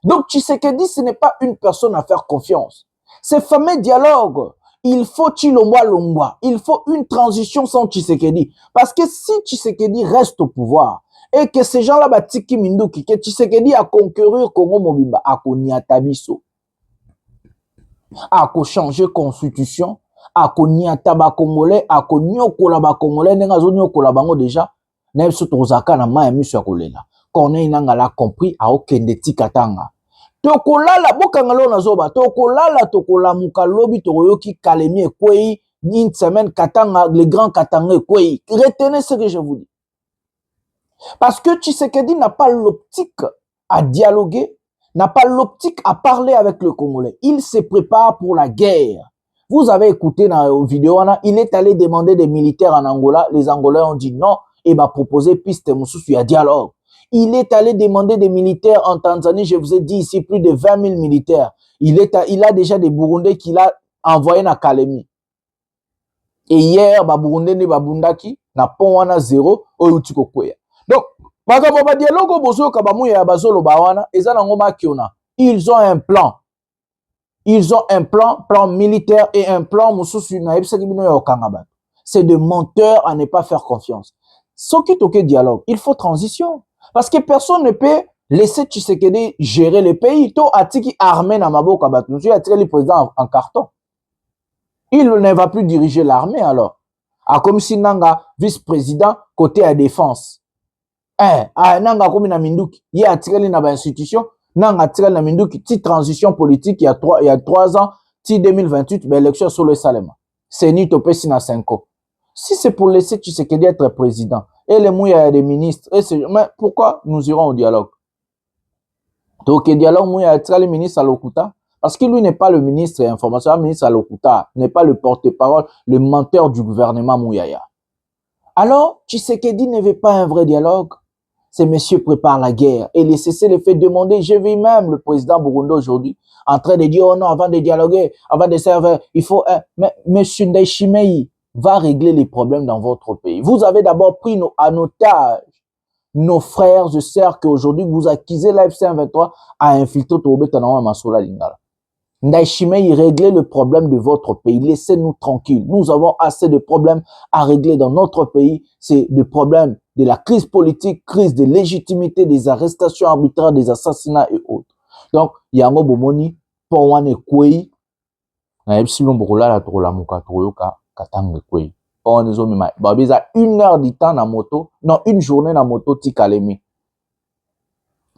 S8: Donc, Tshisekedi, ce n'est pas une personne à faire confiance. Ce fameux dialogue, il faut Chilomwa. Il faut une transition sans Tshisekedi. Parce que si Tshisekedi reste au pouvoir, et que ces gens-là, Tiki Minduki, que Tshisekedi a conquérir Congo Mobimba, a Konyatabiso, a changer constitution, a Konyataba Congolais, a Konyokola ba Congolais, nenga zonyokola bango déjà, na biso tozaka na ma ya miso ya kolela. Corneille nanga l'a compris, a okende tikatanga. Tokolala bokangalo nazoba, tokola muka lobi toroyoki Kalemi ekwei, une semaine Katanga, le grand Katanga ekwei. Retenez ce que je vous dis. Parce que Tshisekedi n'a pas l'optique à dialoguer, n'a pas l'optique à parler avec le Congolais. Il se prépare pour la guerre. Vous avez écouté dans la vidéo, il est allé demander des militaires en Angola. Les Angolais ont dit non et m'a proposé piste Moussoussou à dialogue. Il est allé demander des militaires en Tanzanie. Je vous ai dit ici plus de 20 000 militaires. Il a déjà des Burundais qu'il a envoyés dans Kalemi. Et hier, Burundais ne Babundaki na pont wana 0 oyutiko kweya. Donc, dialogue bozo kabamu ya bazolo bawana eza nango makiona. Ils ont un plan. Ils ont un plan militaire et un plan Moussoussou na ebisaki bino ya okangaba. C'est de menteurs à ne pas faire confiance. Soki toke dialogue, il faut transition. Parce que personne ne peut laisser Tshisekedi gérer le pays. To atiki armée na maboko abatu. Monsieur atiki le président en carton. Il ne va plus diriger l'armée alors. A comme si nanga vice-président côté à défense. Nanga comme na minduki. Il a tiré na ba institution. Nanga tiré na minduki. Petite transition politique il y a 3 ans. Ti 2028, ben élection sur le Salema. C'est ni topé si na 5 ans. Si c'est pour laisser Tshisekedi être président, et les mouilles des ministres, mais pourquoi nous irons au dialogue? Donc, le dialogue, mouille le ministre à l'Okuta, parce que lui n'est pas le ministre de l'information, le ministre à l'Okuta, n'est pas le porte-parole, le menteur du gouvernement Mouyaya. Alors, Tshisekedi ne veut pas un vrai dialogue. Ces messieurs préparent la guerre. Et les CC les fait demander, je vis même le président Burundi aujourd'hui, en train de dire, oh non, avant de dialoguer, avant de servir, il faut, mais monsieur Ndayishimiye va régler les problèmes dans votre pays. Vous avez d'abord pris en otage nos frères et sœurs qui aujourd'hui vous accusez l'AFC-M23 à infiltrer Toubetanawa Masoula Lingala. Ndayishimiye, réglez le problème de votre pays. Laissez-nous tranquilles. Nous avons assez de problèmes à régler dans notre pays. C'est le problème de la crise politique, crise de légitimité, des arrestations arbitraires, des assassinats et autres. Donc, Yango Bomoni, Pongwane Kwei, na Epsilon Borola la Trolamuka Troyoka, Katang Kwei. On est au même. Babiza 1 heure du temps na moto, non, 1 journée na moto Tikalemi.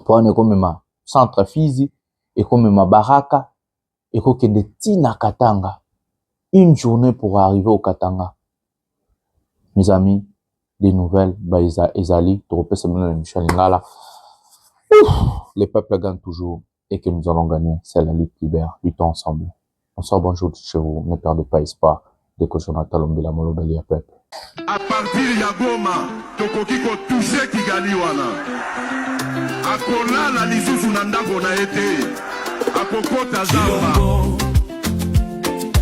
S8: Pour on est comme ma centre Fizi, et comme ma Baraka, et comme de Tina Katanga. 1 journée pour arriver au Katanga. Mes amis, des nouvelles, Baïza Ezali, Tropé Semena Michel Ngala. Les peuples gagnent toujours, et que nous allons gagner. C'est la lutte libère, luttons ensemble. Bonsoir, bonjour chez vous, ne perdez pas espoir. Dès que Jonathan Lombila Molobeli à peuple.
S11: À partir de Goma, Tokokiko touché Kigali wana. Akola la lisusu nandako na été. Akokota Zamba.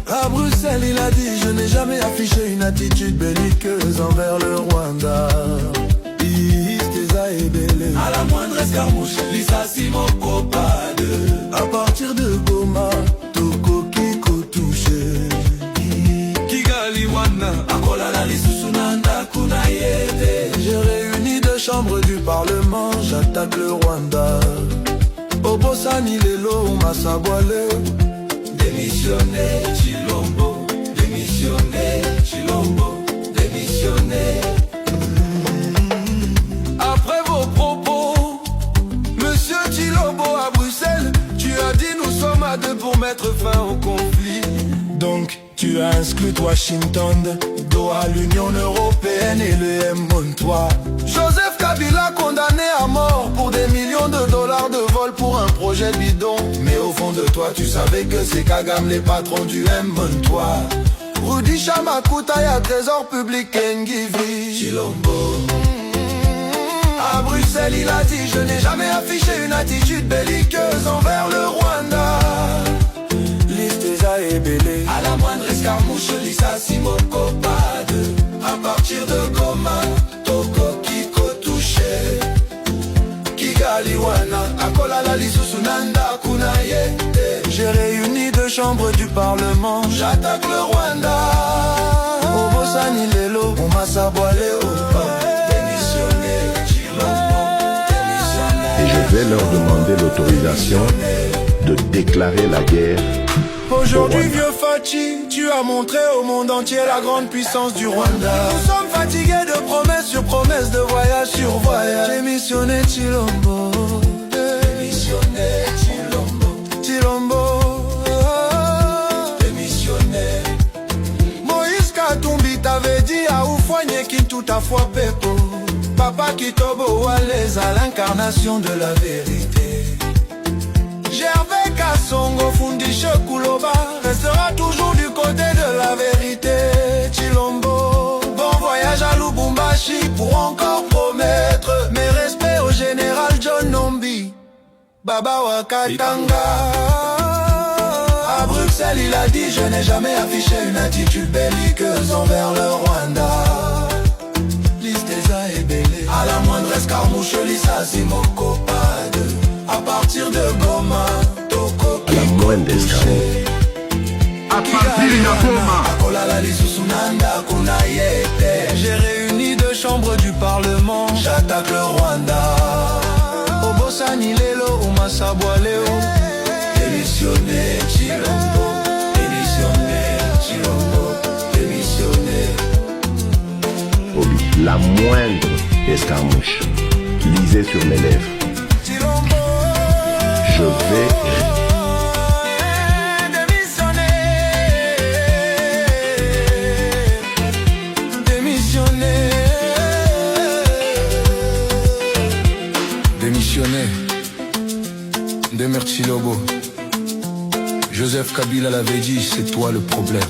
S14: À Bruxelles, il a dit, je n'ai jamais affiché une attitude belliqueuse envers le Rwanda. À la moindre escarmouche, Lisa Simoko Pade. À partir de Goma, Tokokiko touché. Kigali wana, Akola la lisusu nanda kunayete. J'ai réuni 2 chambres du Parlement, j'attaque le Rwanda. Obosani Lelo, Massabwale. Démissionner, Chilombo. Démissionner, Chilombo. Démissionner. Après vos propos, Monsieur Chilombo à Bruxelles, tu as dit nous sommes à 2 pour mettre fin au conflit. Donc tu as exclu Washington, Doha, l'Union Européenne et le M23. Joseph Kabila condamné à mort pour des millions de dollars de vol pour un projet bidon. Mais au fond de toi tu savais que c'est Kagame les patrons du M23. Rudy Chamakuta y'a trésor public Ngivri Chilombo. À Bruxelles il a dit je n'ai jamais affiché une attitude belliqueuse envers le Rwanda. Listeza et Belé. À la moindre escarmouche Lisa Simoko Pade. À partir de Goma, Tokokiko touché. Kigali wana, Akola la lisusu nanda kunayete. J'ai réuni 2 chambres du Parlement, j'attaque le Rwanda. Obosani Lelo, on m'a saboilé au pas.
S23: Et je vais leur demander l'autorisation de déclarer la guerre.
S14: Aujourd'hui, vieux Fachi, tu as montré au monde entier la grande puissance du Rwanda. Nous sommes fatigués de promesses sur promesses, de voyage sur voyage. J'ai missionné Chilombo. Démissionné Chilombo. Chilombo. Démissionné. Moïse Katumbi t'avait dit à Oufouanye qui tout à fois Pepo. Papa Kitobo Waleza, l'incarnation de la vérité. Songo Fundishe Kuloba restera toujours du côté de la vérité. Chilombo, bon voyage à Lubumbashi pour encore promettre mes respects au général John Nombi, Baba Wakatanga. À Bruxelles il a dit je n'ai jamais affiché une attitude belliqueuse envers le Rwanda. Listeza et Belé, à la moindre escarmouche Lissasi Mokopade. À partir de Goma, Toko,
S23: à la moindre escarmouche.
S11: À partir de Goma,
S14: Akolala Lisusunanda Kunayete. J'ai réuni deux chambres du Parlement. J'attaque le Rwanda. Obosani Lelo Umasabwa Leo. Démissionner Chilombo, démissionner Chilombo, démissionner.
S23: Obi, la moindre escarmouche, lisez sur mes lèvres. Je vais
S14: démissionner. Demer Chilobo. Joseph Kabila l'avait dit, c'est toi le problème.